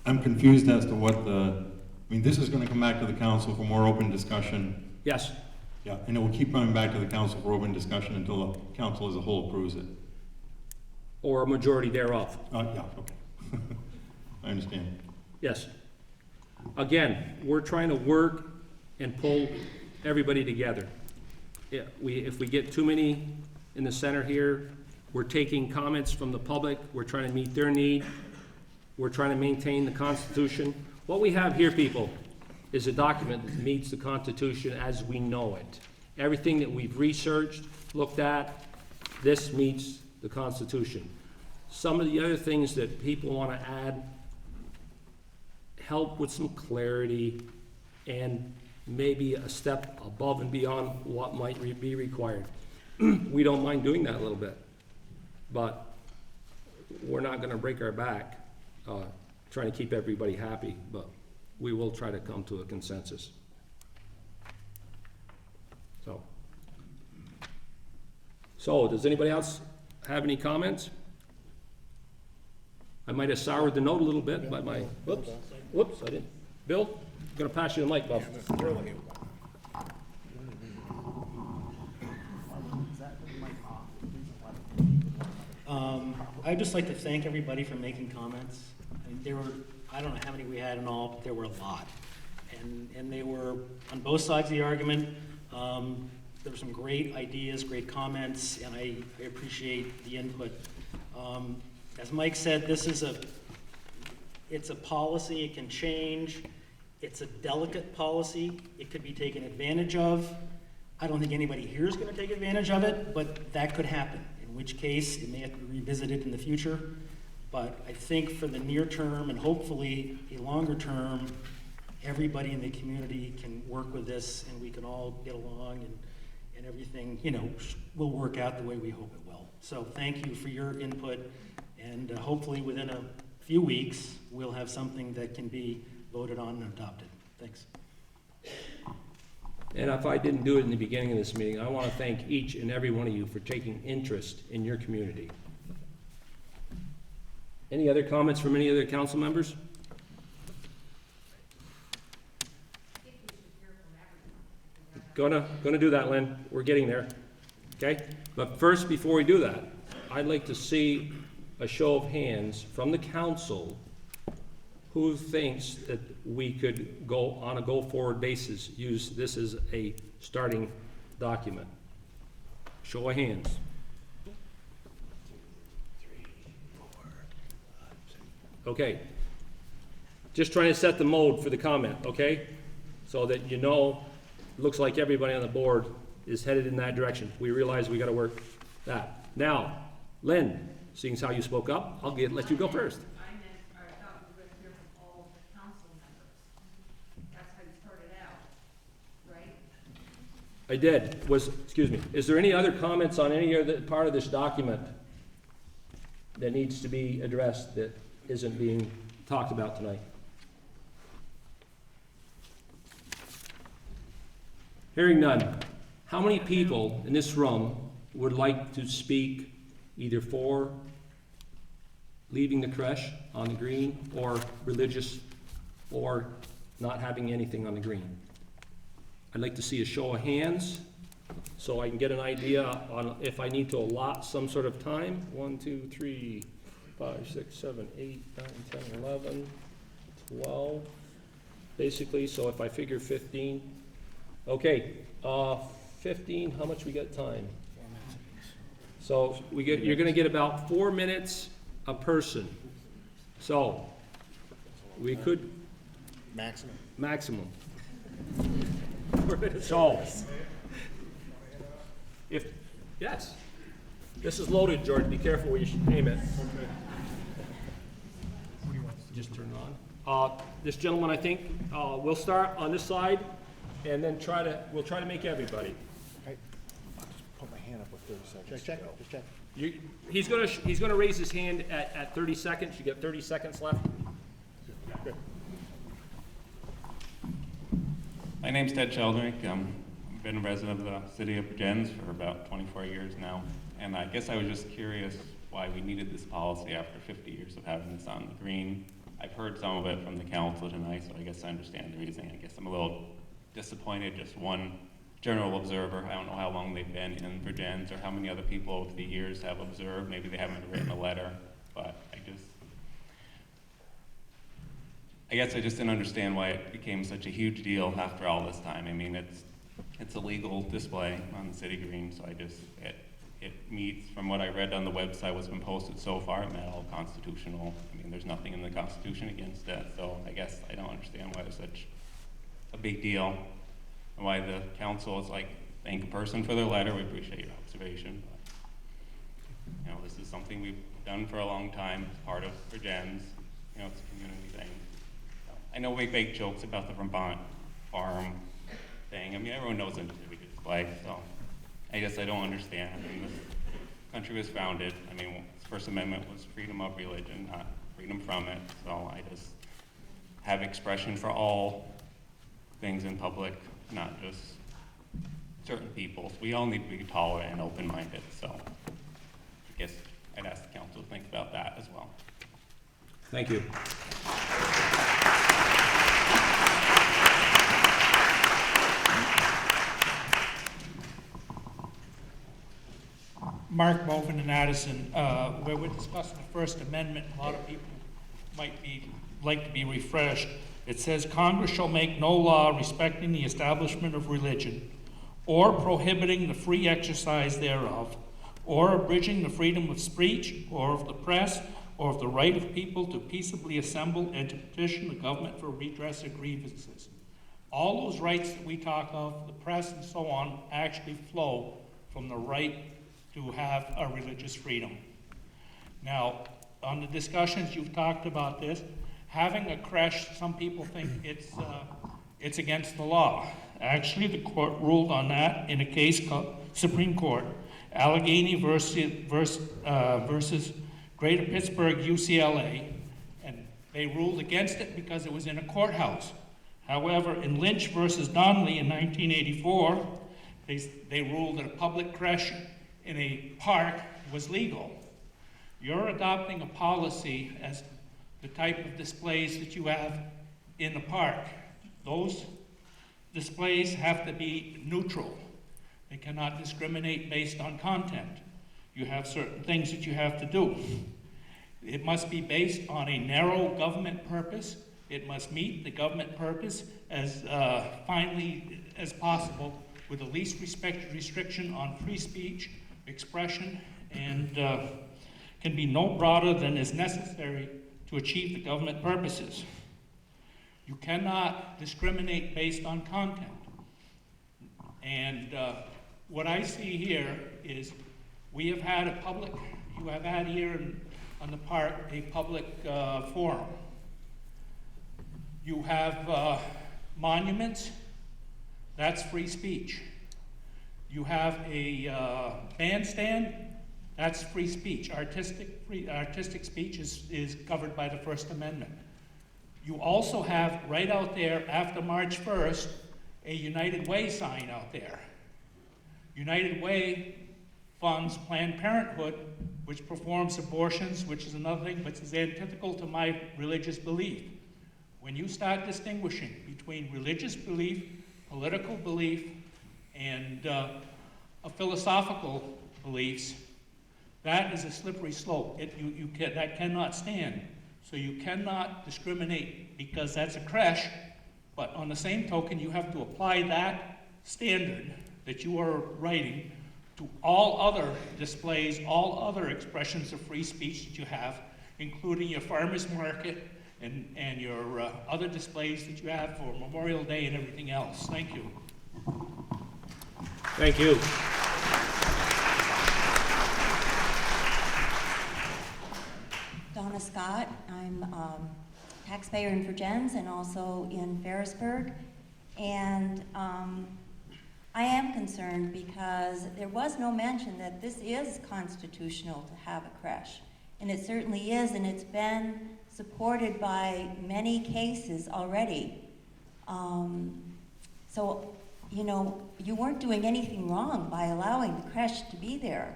I'm confused as to what I mean, this is gonna come back to the council for more open discussion. Yes. Yeah, and it will keep coming back to the council for open discussion until the council as a whole approves it. Or a majority thereof. Yeah, okay. I understand. Yes. Again, we're trying to work and pull everybody together. Yeah, if we get too many in the center here, we're taking comments from the public, we're trying to meet their need, we're trying to maintain the Constitution. What we have here, people, is a document that meets the Constitution as we know it. Everything that we've researched, looked at, this meets the Constitution. Some of the other things that people want to add help with some clarity and maybe a step above and beyond what might be required. We don't mind doing that a little bit, but we're not going to break our back trying to keep everybody happy, but we will try to come to a consensus. So does anybody else have any comments? I might have soured the note a little bit by my, whoops, I didn't. Bill? gonna pass you the mic, Bob. I'd just like to thank everybody for making comments. I mean, there were, I don't know how many we had in all, but there were a lot. And they were on both sides of the argument. There were some great ideas, great comments, and I appreciate the input. As Mike said, it's a policy, it can change. It's a delicate policy. It could be taken advantage of. I don't think anybody here is gonna take advantage of it, but that could happen, in which case it may have to be revisited in the future. But I think for the near term and hopefully a longer term, everybody in the community can work with this and we can all get along and everything, you know, will work out the way we hope it will. So thank you for your input, and hopefully within a few weeks, we'll have something that can be voted on and adopted. Thanks. And if I didn't do it in the beginning of this meeting, I want to thank each and every one of you for taking interest in your community. Any other comments from any other council members? Gonna do that, Lynn. We're getting there. Okay? But first, before we do that, I'd like to see a show of hands from the council who thinks that we could go on a go-forward basis, use this as a starting document. Show of hands. Okay. Just trying to set the mode for the comment, okay? So that you know, looks like everybody on the board is headed in that direction. We realize we gotta work that. Now, Lynn, seeing as how you spoke up, I'll let you go first. I did. Excuse me, is there any other comments on any other part of this document that needs to be addressed that isn't being talked about tonight? Hearing none, how many people in this room would like to speak either for leaving the creche on the green, or religious, or not having anything on the green? I'd like to see a show of hands so I can get an idea on if I need to allot some sort of time. 1, 2, 3, 5, 6, 7, 8, 9, 10, 11, 12, basically. So if I figure 15, okay, 15, how much we got time? So you're gonna get about 4 minutes a person. So we could. Maximum. So, yes, this is loaded, George, be careful where you should aim it. Just turn it on. This gentleman, I think, we'll start on this side, and then we'll try to make everybody. I'll just put my hand up with 30 seconds. Just check. He's gonna raise his hand at 30 seconds, you get 30 seconds left. Good. My name's Ted Sheldrick. I've been a resident of the city of Vergennes for about 24 years now, and I guess I was just curious why we needed this policy after 50 years of having this on the green. I've heard some of it from the council tonight, so I guess I understand the reasoning. I guess I'm a little disappointed, just one general observer. I don't know how long they've been in Vergennes or how many other people over the years have observed. Maybe they haven't written a letter, but I guess I just didn't understand why it became such a huge deal after all this time. I mean, it's a legal display on the city green, so it meets, from what I read on the website, what's been posted so far, it met all constitutional. I mean, there's nothing in the Constitution against that, so I guess I don't understand why it's such a big deal, and why the council is like, thank a person for their letter, we appreciate your observation. But, you know, this is something we've done for a long time, it's part of Vergennes, you know, it's a community thing. I know we make jokes about the Vermont farm thing. I mean, everyone knows it's a big display, so I guess I don't understand. I mean, this country was founded, I mean, its First Amendment was freedom of religion, not freedom from it. So I just have expression for all things in public, not just certain people. We all need to be tolerant and open-minded, so I guess I'd ask the council to think about that as well. Thank you. Mark Bovin in Addison, where we're discussing the First Amendment. A lot of people might like to be refreshed. It says, Congress shall make no law respecting the establishment of religion, or prohibiting the free exercise thereof, or abridging the freedom of speech, or of the press, or of the right of people to peaceably assemble and to petition the government for redress of grievances. All those rights that we talk of, the press and so on, actually flow from the right to have a religious freedom. Now, on the discussions you've talked about this, having a creche, some people think it's against the law. Actually, the court ruled on that in a case called Supreme Court, Allegheny versus Greater Pittsburgh UCLA, and they ruled against it because it was in a courthouse. However, in Lynch versus Donnelly in 1984, they ruled that a public creche in a park was legal. You're adopting a policy as the type of displays that you have in the park. Those displays have to be neutral. They cannot discriminate based on content. You have certain things that you have to do. It must be based on a narrow government purpose. It must meet the government purpose as finely as possible with the least restriction on free speech, expression, and can be no broader than is necessary to achieve the government purposes. You cannot discriminate based on content. And what I see here is we have had you have had here on the park a public forum. You have monuments, that's free speech. You have a bandstand, that's free speech. Artistic speech is covered by the First Amendment. You also have right out there after March 1st, a United Way sign out there. United Way funds Planned Parenthood, which performs abortions, which is another thing, but is antithetical to my religious belief. When you start distinguishing between religious belief, political belief, and philosophical beliefs, that is a slippery slope. That cannot stand. So you cannot discriminate because that's a creche, but on the same token, you have to apply that standard that you are writing to all other displays, all other expressions of free speech that you have, including your farmer's market and your other displays that you have for Memorial Day and everything else. Thank you. Thank you. Donna Scott. I'm taxpayer in Vergennes and also in Ferrisburg. And I am concerned because there was no mention that this is constitutional to have a creche. And it certainly is, and it's been supported by many cases already. So, you know, you weren't doing anything wrong by allowing the creche to be there.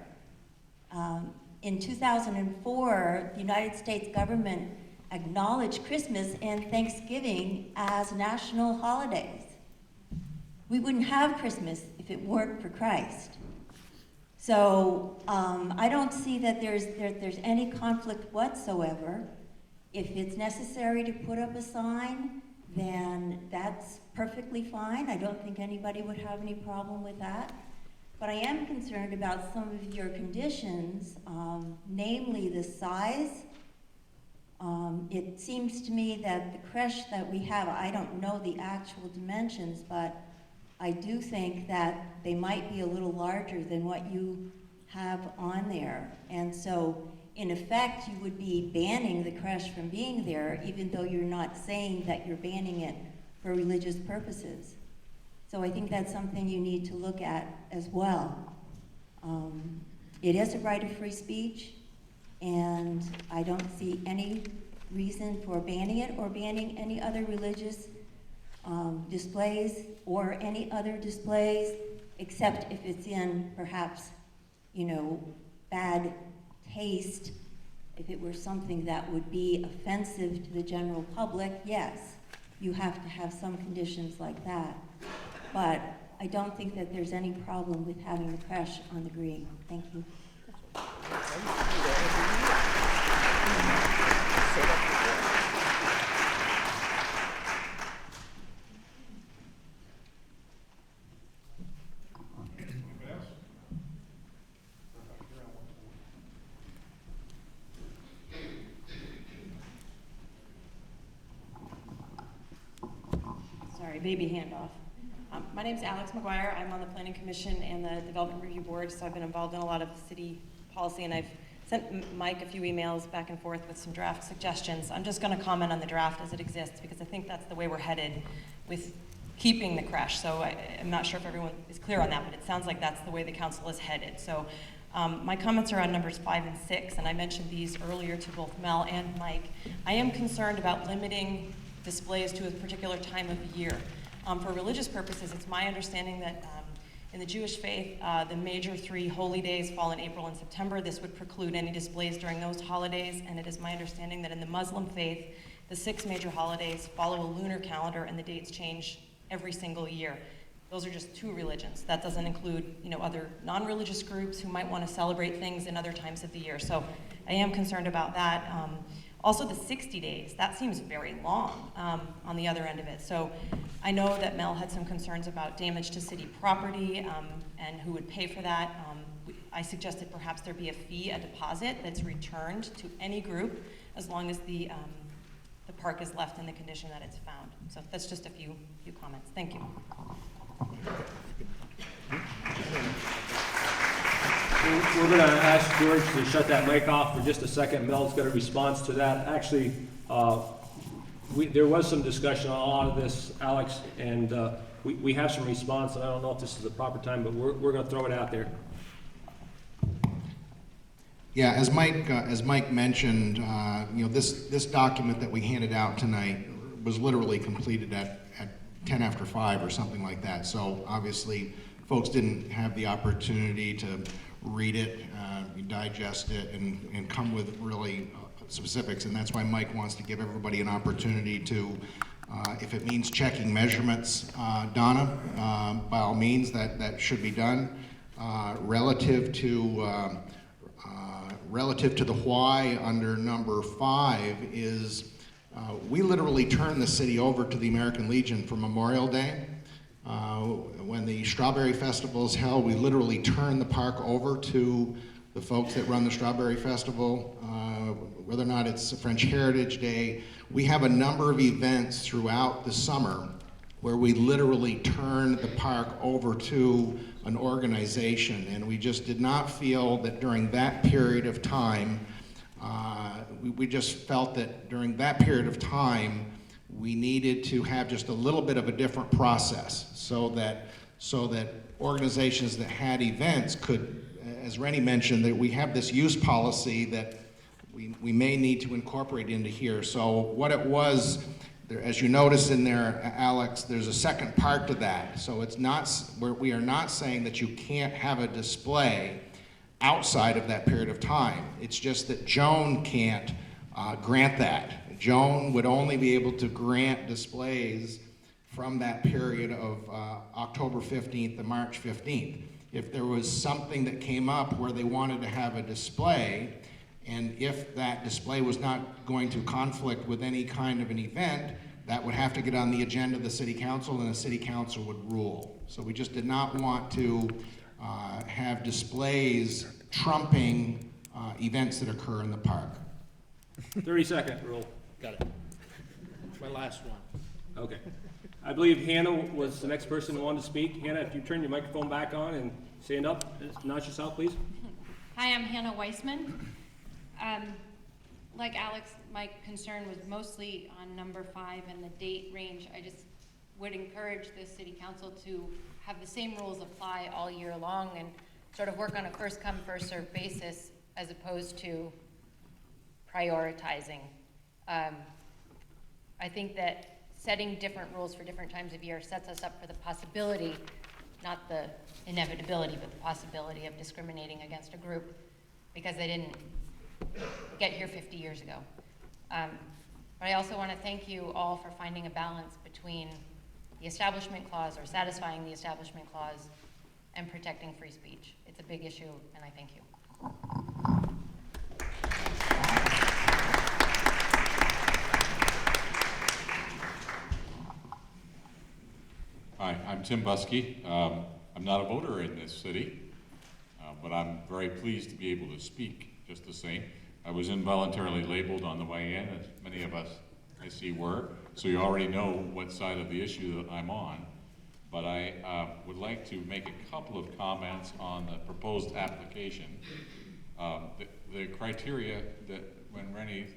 In 2004, the United States government acknowledged Christmas and Thanksgiving as national holidays. We wouldn't have Christmas if it weren't for Christ. So I don't see that there's any conflict whatsoever. If it's necessary to put up a sign, then that's perfectly fine. I don't think anybody would have any problem with that. But I am concerned about some of your conditions, namely the size. It seems to me that the creche that we have, I don't know the actual dimensions, but I do think that they might be a little larger than what you have on there. And so, in effect, you would be banning the creche from being there, even though you're not saying that you're banning it for religious purposes. So I think that's something you need to look at as well. It is a right of free speech, and I don't see any reason for banning it or banning any other religious displays or any other displays, except if it's in perhaps, you know, bad taste. If it were something that would be offensive to the general public, yes, you have to have some conditions like that. But I don't think that there's any problem with having the creche on the green. Thank you. Sorry, baby handoff. My name's Alex McGuire. I'm on the Planning Commission and the Development Review Board, so I've been involved in a lot of city policy, and I've sent Mike a few emails back and forth with some draft suggestions. I'm just going to comment on the draft as it exists, because I think that's the way we're headed with keeping the creche. So I'm not sure if everyone is clear on that, but it sounds like that's the way the council is headed. So my comments are on numbers 5 and 6, and I mentioned these earlier to both Mel and Mike. I am concerned about limiting displays to a particular time of year. For religious purposes, it's my understanding that in the Jewish faith, the major 3 holy days fall in April and September. This would preclude any displays during those holidays, and it is my understanding that in the Muslim faith, the 6 major holidays follow a lunar calendar and the dates change every single year. Those are just 2 religions. That doesn't include, other non-religious groups who might want to celebrate things in other times of the year. So I am concerned about that. Also, the 60 days, that seems very long on the other end of it. So I know that Mel had some concerns about damage to city property and who would pay for that. I suggested perhaps there be a fee, a deposit that's returned to any group as long as the park is left in the condition that it's found. So that's just a few comments. Thank you. We're going to ask George to shut that mic off for just a second. Mel's got a response to that. Actually, there was some discussion on a lot of this, Alex, and we have some response, and I don't know if this is the proper time, but we're going to throw it out there. Yeah, as Mike mentioned, this document that we handed out tonight was literally completed at 10 after 5 or something like that. So obviously, folks didn't have the opportunity to read it, digest it, and come with really specifics. And that's why Mike wants to give everybody an opportunity to, if it means checking measurements, Donna, by all means, that should be done. Relative to the why under number 5 is we literally turned the city over to the American Legion for Memorial Day. When the Strawberry Festival is held, we literally turn the park over to the folks that run the Strawberry Festival, whether or not it's French Heritage Day. We have a number of events throughout the summer where we literally turn the park over to an organization, and we just did not feel that during that period of time, we just felt that during that period of time, we needed to have just a little bit of a different process so that organizations that had events could, as Rennie mentioned, that we have this use policy that we may need to incorporate into here. So what it was, as you notice in there, Alex, there's a second part to that. So it's not, we are not saying that you can't have a display outside of that period of time. It's just that Joan can't grant that. Joan would only be able to grant displays from that period of October 15th to March 15th. If there was something that came up where they wanted to have a display, and if that display was not going to conflict with any kind of an event, that would have to get on the agenda of the city council, and the city council would rule. So we just did not want to have displays trumping events that occur in the park. 30-second rule. Got it. My last one. Okay. I believe Hannah was the next person who wanted to speak. Hannah, if you turn your microphone back on and stand up, announce yourself, please. Hi, I'm Hannah Weissman. Like Alex, my concern was mostly on number 5 and the date range. I just would encourage the city council to have the same rules apply all year long and sort of work on a first come, first served basis as opposed to prioritizing. I think that setting different rules for different times of year sets us up for the possibility, not the inevitability, but the possibility of discriminating against a group because they didn't get here 50 years ago. But I also want to thank you all for finding a balance between the Establishment Clause or satisfying the Establishment Clause and protecting free speech. It's a big issue, and I thank you. Tim Buskey. I'm not a voter in this city, but I'm very pleased to be able to speak just the same. I was involuntarily labeled on the way in, as many of us I see were, so you already know what side of the issue that I'm on. But I would like to make a couple of comments on the proposed application. The criteria that, when Rennie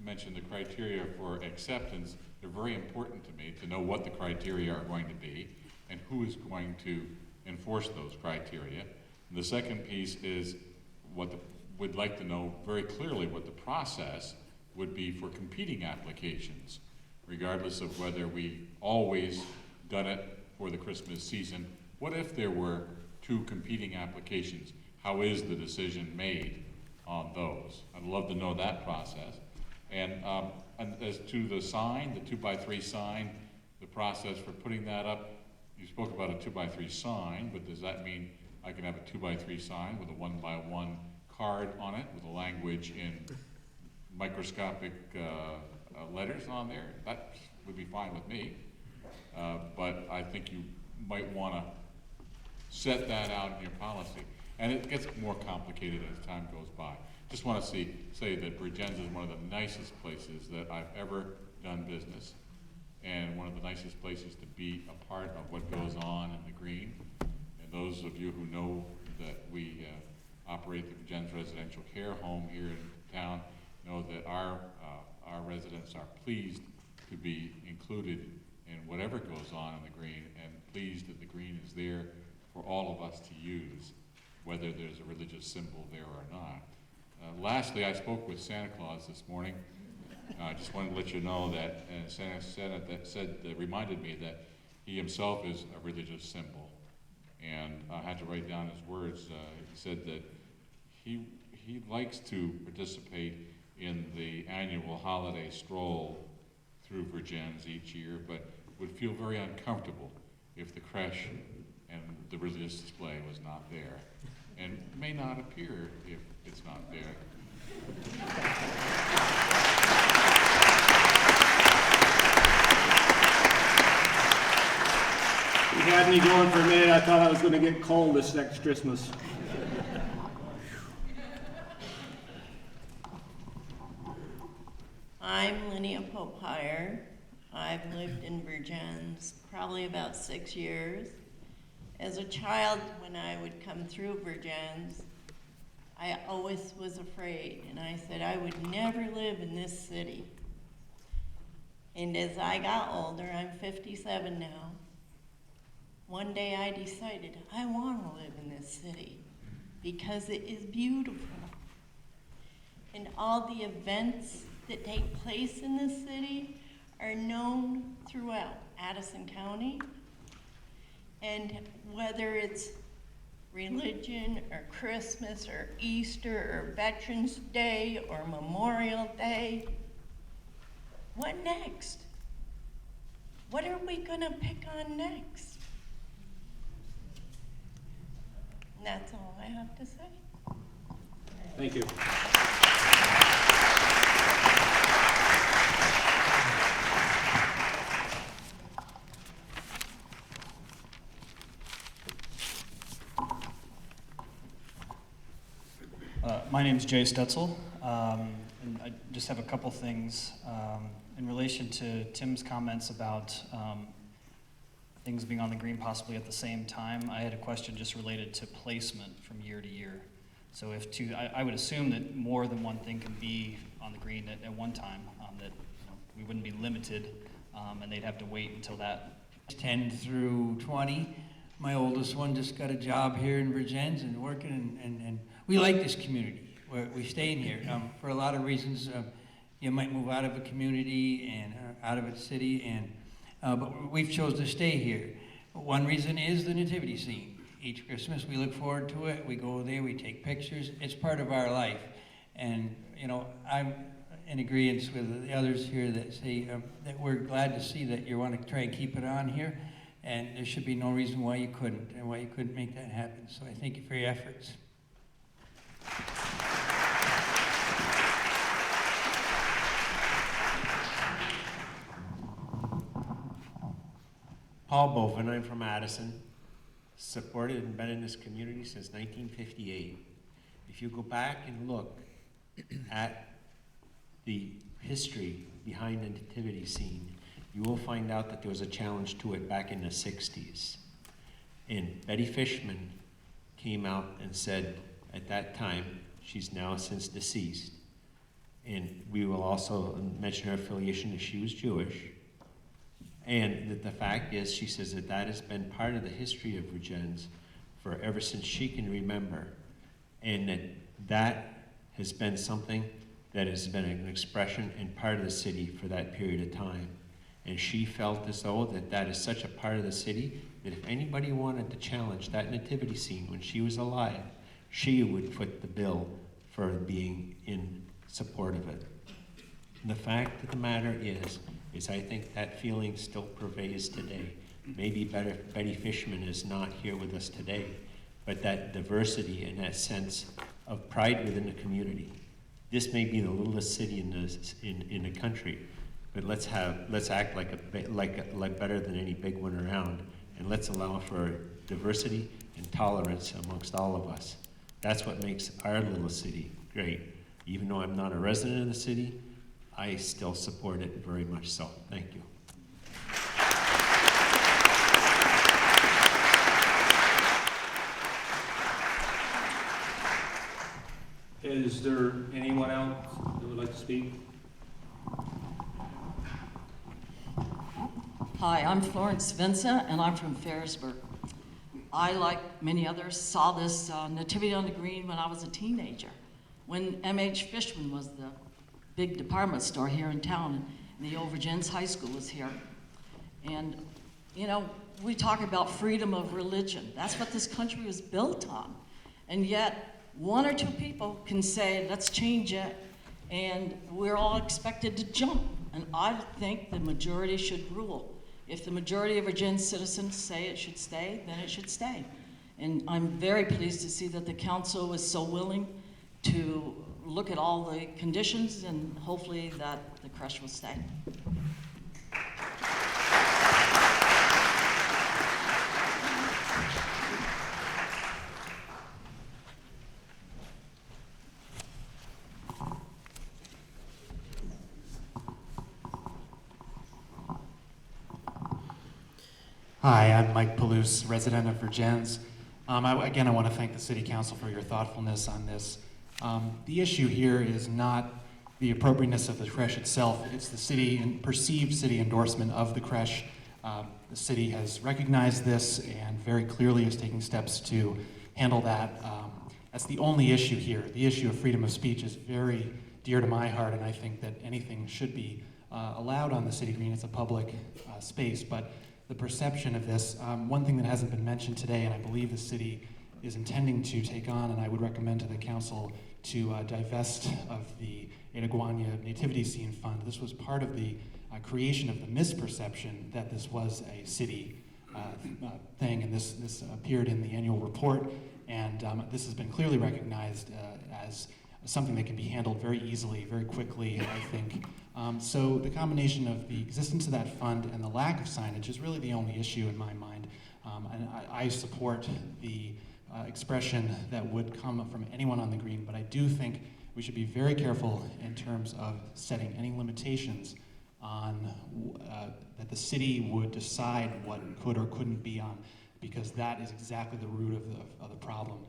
mentioned the criteria for acceptance, they're very important to me to know what the criteria are going to be and who is going to enforce those criteria. And the second piece is would like to know very clearly what the process would be for competing applications, regardless of whether we always done it for the Christmas season. What if there were 2 competing applications? How is the decision made on those? I'd love to know that process. And as to the sign, the 2x3 sign, the process for putting that up, you spoke about a 2x3 sign, but does that mean I can have a 2x3 sign with a 1x1 card on it with the language in microscopic letters on there? That would be fine with me. But I think you might want to set that out in your policy. And it gets more complicated as time goes by. Just want to say that Vergennes is one of the nicest places that I've ever done business, and one of the nicest places to be a part of what goes on in the green. And those of you who know that we operate the Vergennes Residential Care Home here in town know that our residents are pleased to be included in whatever goes on in the green, and pleased that the green is there for all of us to use, whether there's a religious symbol there or not. Lastly, I spoke with Santa Claus this morning. I just wanted to let you know that Santa reminded me that he himself is a religious symbol, and I had to write down his words. He said that he likes to participate in the annual holiday stroll through Vergennes each year, but would feel very uncomfortable if the creche and the religious display was not there, and may not appear if it's not there. You had me going for a minute. I thought I was going to get cold this next Christmas. I'm Linnea Pope-Hire. I've lived in Vergennes probably about 6 years. As a child, when I would come through Vergennes, I always was afraid, and I said I would never live in this city. And as I got older, I'm 57 now, one day I decided I want to live in this city because it is beautiful. And all the events that take place in this city are known throughout Addison County. And whether it's religion or Christmas or Easter or Veterans Day or Memorial Day, what next? What are we gonna pick on next? And that's all I have to say. Thank you. My name's Jay Stetzel, and I just have a couple things in relation to Tim's comments about things being on the green possibly at the same time. I had a question just related to placement from year to year. So if I would assume that more than one thing can be on the green at one time, that we wouldn't be limited, and they'd have to wait until that. 10 through 20. My oldest one just got a job here in Vergennes and working, and we like this community. We stay in here for a lot of reasons. You might move out of a community and out of a city, but we've chosen to stay here. One reason is the nativity scene. Each Christmas we look forward to it. We go there, we take pictures. It's part of our life, and I'm in agreement with the others here that say that we're glad to see that you want to try and keep it on here, and there should be no reason why you couldn't and why you couldn't make that happen. So I thank you for your efforts. Paul Bovin, I'm from Addison, supported and been in this community since 1958. If you go back and look at the history behind the nativity scene, you will find out that there was a challenge to it back in the 60s. And Betty Fishman came out and said at that time, she's now since deceased, and we will also mention her affiliation that she was Jewish, and that the fact is, she says that that has been part of the history of Vergennes for ever since she can remember, and that that has been something that has been an expression and part of the city for that period of time. And she felt as though that that is such a part of the city that if anybody wanted to challenge that nativity scene when she was alive, she would foot the bill for being in support of it. And the fact of the matter is I think that feeling still pervades today. Maybe Betty Fishman is not here with us today, but that diversity and that sense of pride within the community. This may be the littlest city in the country, but let's act like better than any big one around, and let's allow for diversity and tolerance amongst all of us. That's what makes our little city great. Even though I'm not a resident of the city, I still support it very much so. Thank you. Is there anyone else who would like to speak? Hi, I'm Florence Vincent, and I'm from Ferrisburg. I, like many others, saw this Nativity on the Green when I was a teenager, when M.H. Fishman was the big department store here in town, and the old Vergennes High School was here. And, you know, we talk about freedom of religion. That's what this country was built on. And yet, one or two people can say, let's change it, and we're all expected to jump. And I think the majority should rule. If the majority of Vergennes citizens say it should stay, then it should stay. And I'm very pleased to see that the council is so willing to look at all the conditions, and hopefully that the creche will stay. Hi, I'm Mike Palouse, resident of Vergennes. I want to thank the City Council for your thoughtfulness on this. The issue here is not the appropriateness of the creche itself, it's the city and perceived city endorsement of the creche. The city has recognized this and very clearly is taking steps to handle that. That's the only issue here. The issue of freedom of speech is very dear to my heart, and I think that anything should be allowed on the city green. It's a public space, but the perception of this, one thing that hasn't been mentioned today, and I believe the city is intending to take on, and I would recommend to the council to divest of the Anaguania Nativity Scene Fund. This was part of the creation of the misperception that this was a city thing, and this appeared in the annual report, and this has been clearly recognized as something that can be handled very easily, very quickly, I think. So the combination of the existence of that fund and the lack of signage is really the only issue in my mind. And I support the expression that would come from anyone on the green, but I do think we should be very careful in terms of setting any limitations on that the city would decide what could or couldn't be on, because that is exactly the root of the problem.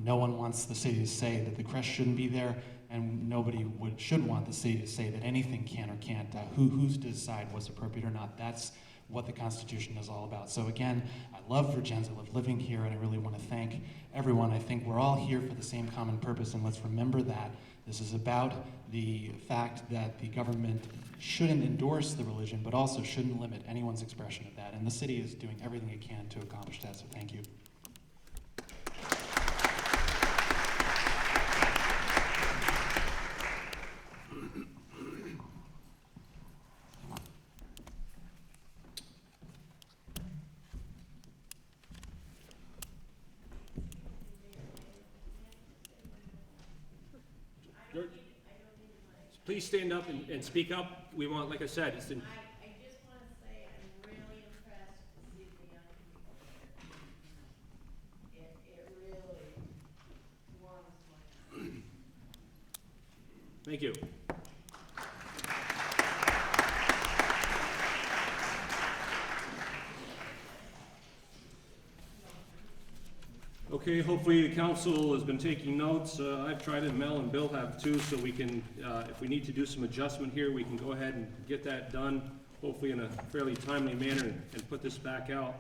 No one wants the city to say that the creche shouldn't be there, and nobody should want the city to say that anything can or can't. Who's to decide what's appropriate or not? That's what the Constitution is all about. So again, I love Vergennes, I love living here, and I really want to thank everyone. I think we're all here for the same common purpose, and let's remember that. This is about the fact that the government shouldn't endorse the religion, but also shouldn't limit anyone's expression of that. And the city is doing everything it can to accomplish that, so thank you. Please stand up and speak up. We want, like I said, it's in... I just want to say I'm really impressed Thank you. Okay, hopefully the council has been taking notes. I've tried it, Mel and Bill have too, so we can, if we need to do some adjustment here, we can go ahead and get that done, hopefully in a fairly timely manner, and put this back out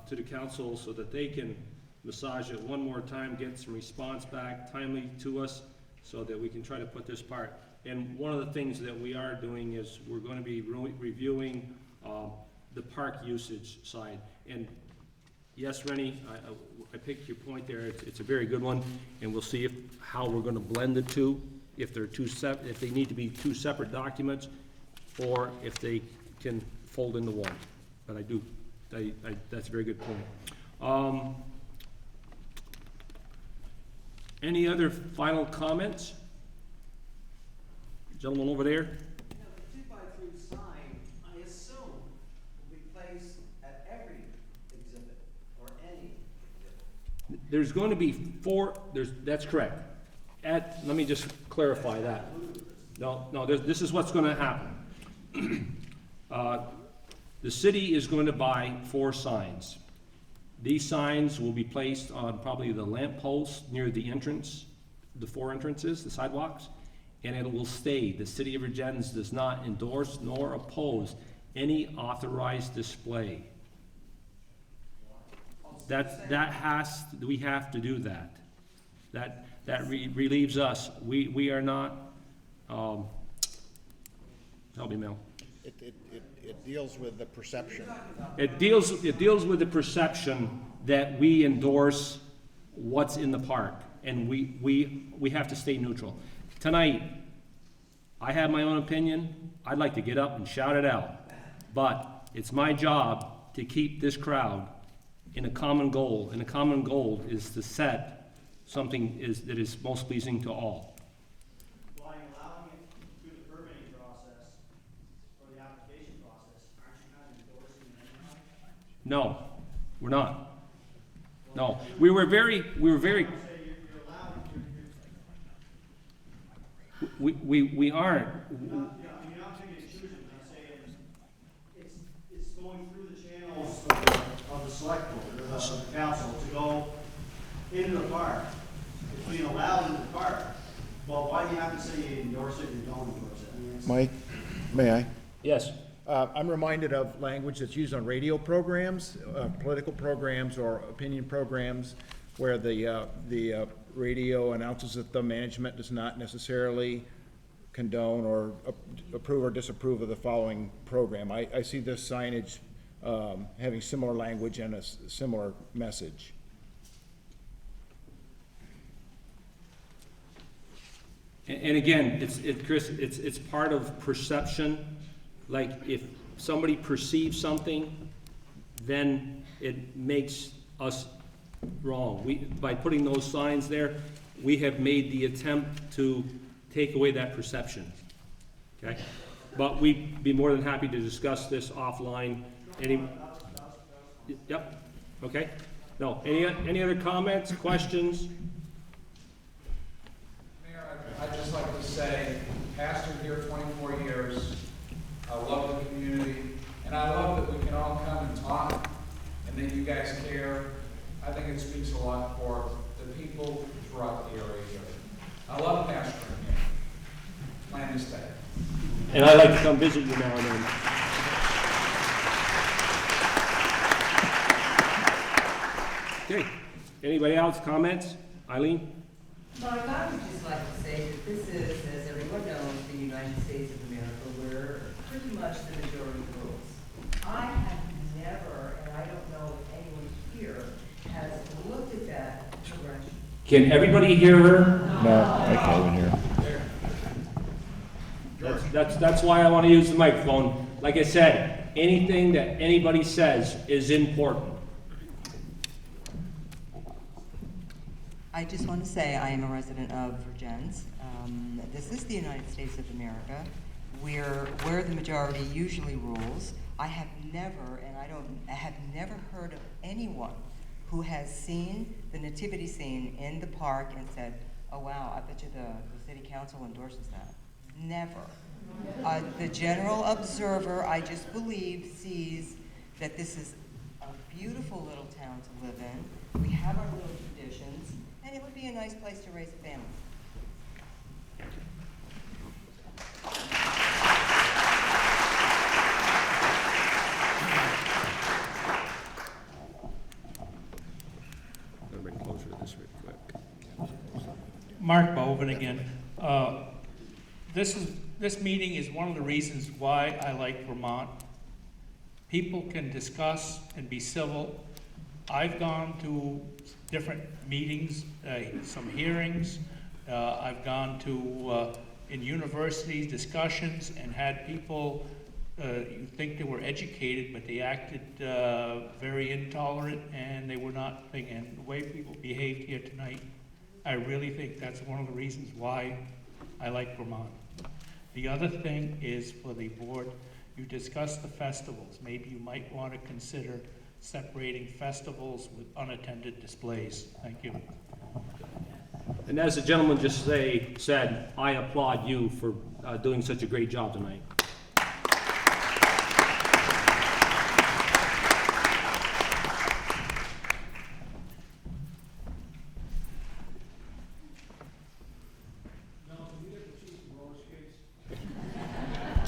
to the council so that they can massage it one more time, get some response back timely to us, so that we can try to put this part. And one of the things that we are doing is we're going to be reviewing the park usage side. And yes, Rennie, I picked your point there. It's a very good one, and we'll see how we're going to blend the two, if they're if they need to be two separate documents, or if they can fold into one. But that's a very good point. Any other final comments? Gentleman over there. The 2x3 sign, I assume, will be placed at every exhibit or any exhibit. There's going to be that's correct. Let me just clarify that. No, this is what's going to happen. The city is going to buy 4 signs. These signs will be placed on probably the lamp posts near the entrance, the 4 entrances, the sidewalks, and it will stay. The city of Vergennes does not endorse nor oppose any authorized display. We have to do that. That relieves us. We are not, help me, Mel. It deals with the perception. It deals with the perception that we endorse what's in the park, and we have to stay neutral. Tonight, I have my own opinion. I'd like to get up and shout it out, but it's my job to keep this crowd in a common goal, and the common goal is to set something that is most pleasing to all. By allowing it through the permitting process or the application process, aren't you kind of endorsing it anyhow? No, we're not. No, we were very. We aren't. You're not picking and choosing, I'm saying it's going through the channels of the select board, or the council, to go into the park. It's being allowed in the park. Well, why do you have to say you endorse it and don't endorse it? Mike, may I? Yes. I'm reminded of language that's used on radio programs, political programs or opinion programs, where the radio announces that the management does not necessarily condone or approve or disapprove of the following program. I see this signage having similar language and a similar message. And again, Chris, it's part of perception. Like if somebody perceives something, then it makes us wrong. By putting those signs there, we have made the attempt to take away that perception. Okay? But we'd be more than happy to discuss this offline. Yep. Okay. No. Any other comments, questions? Mayor, I'd just like to say, pastor here 24 years. I love the community, and I love that we can all come and talk, and that you guys care. I think it speaks a lot for the people throughout the area here. I love pastoring here. Plan to stay. And I like to come visit you now and then. Okay. Anybody else? Comments? Eileen? Mark, I would just like to say that this is, as everyone knows, the United States of America, where pretty much the majority rules. I have never, and I don't know if anyone here has looked at that direction. Can everybody hear her? No, I can't even hear her. That's why I want to use the microphone. Like I said, anything that anybody says is important. I just want to say I am a resident of Vergennes. This is the United States of America, where the majority usually rules. I have never, and I have never heard of anyone who has seen the nativity scene in the park and said, Oh, wow, I bet you the city council endorses that. Never. The general observer, I just believe, sees that this is a beautiful little town to live in. We have our little traditions, and it would be a nice place to raise a family. Bring closer to this real quick. Mark Bovin again. This meeting is one of the reasons why I like Vermont. People can discuss and be civil. I've gone to different meetings, some hearings. I've gone to, in universities, discussions, and had people, you think they were educated, but they acted very intolerant, and they were not thinking. And the way people behaved here tonight, I really think that's one of the reasons why I like Vermont. The other thing is for the board, you discussed the festivals. Maybe you might want to consider separating festivals with unattended displays. Thank you. And as the gentleman just said, I applaud you for doing such a great job tonight.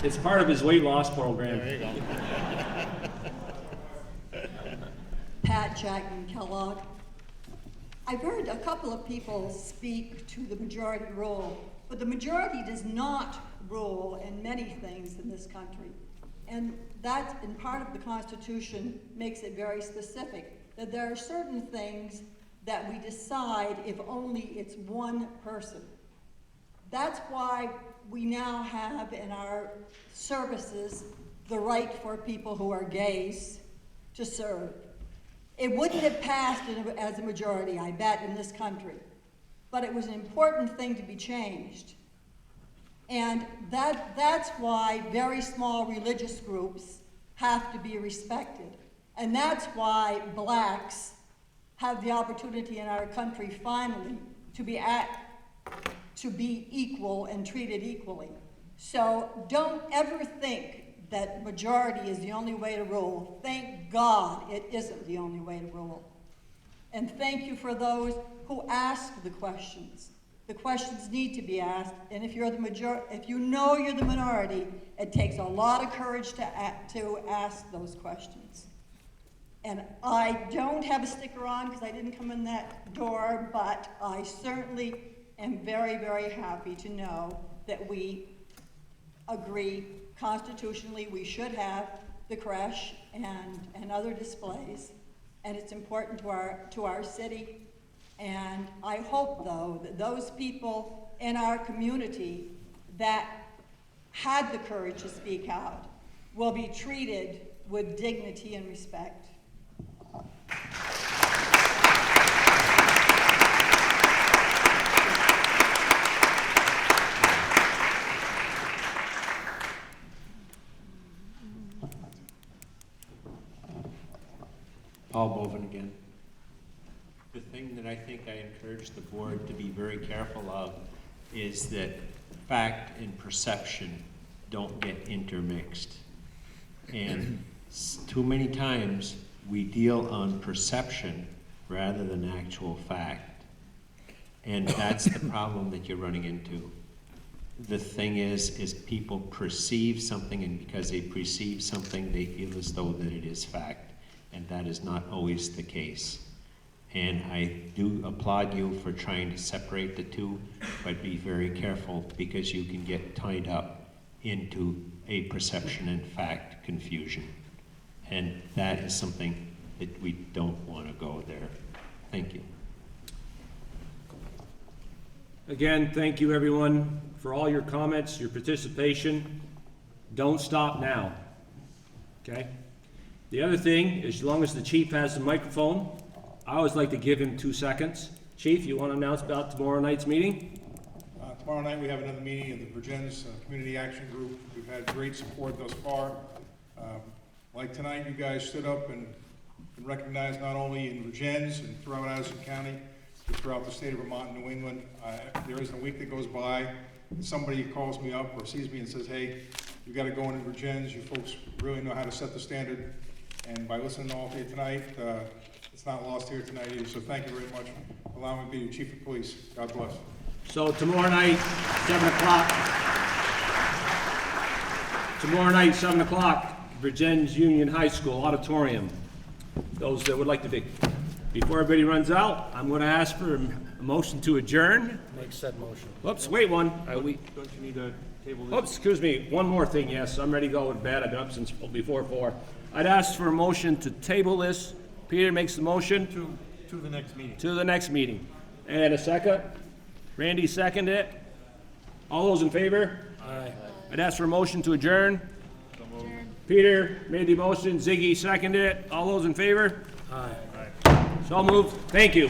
It's part of his weight loss program. There you go. Pat Jackman Kellogg. I've heard a couple of people speak to the majority rule, but the majority does not rule in many things in this country. And that, in part of the Constitution, makes it very specific, that there are certain things that we decide if only it's one person. That's why we now have in our services the right for people who are gays to serve. It wouldn't have passed as a majority, I bet, in this country, but it was an important thing to be changed. And that's why very small religious groups have to be respected. And that's why blacks have the opportunity in our country finally to be equal and treated equally. So don't ever think that majority is the only way to rule. Thank God it isn't the only way to rule. And thank you for those who ask the questions. The questions need to be asked, and if you're the if you know you're the minority, it takes a lot of courage to ask those questions. And I don't have a sticker on because I didn't come in that door, but I certainly am very, very happy to know that we agree constitutionally we should have the creche and other displays, and it's important to our city. And I hope, though, that those people in our community that had the courage to speak out will be treated with dignity and respect. Paul Bovin again. The thing that I think I encourage the board to be very careful of is that fact and perception don't get intermixed. And too many times we deal on perception rather than actual fact. And that's the problem that you're running into. The thing is people perceive something, and because they perceive something, they feel as though that it is fact. And that is not always the case. And I do applaud you for trying to separate the two, but be very careful because you can get tied up into a perception and fact confusion. And that is something that we don't want to go there. Thank you. Again, thank you everyone for all your comments, your participation. Don't stop now, okay? The other thing is, as long as the chief has the microphone, I always like to give him 2 seconds. Chief, you want to announce about tomorrow night's meeting? Tomorrow night we have another meeting of the Vergennes Community Action Group. We've had great support thus far. Like tonight, you guys stood up and recognized not only in Vergennes and throughout Addison County, your throughout the state of Vermont and New England. There isn't a week that goes by, somebody calls me up or sees me and says, hey, you gotta go in Vergennes, you folks really know how to set the standard. And by listening to all of you tonight, it's not lost here tonight either. So thank you very much for allowing me to be your chief of police. God bless. So tomorrow night, 7 o'clock. Tomorrow night, 7 o'clock, Vergennes Union High School Auditorium. Those that would like to be. Before everybody runs out, I'm going to ask for a motion to adjourn. Make said motion. Whoops, wait one. Don't you need a table this? Oops, excuse me, one more thing, yes, I'm ready to go to bed, I've been up since before 4. I'd ask for a motion to table this. Peter makes the motion. To the next meeting. To the next meeting. And a second? Randy seconded it. All those in favor? Aye. I'd ask for a motion to adjourn. Peter made the motion, Ziggy seconded it. All those in favor? Aye. So moved. Thank you.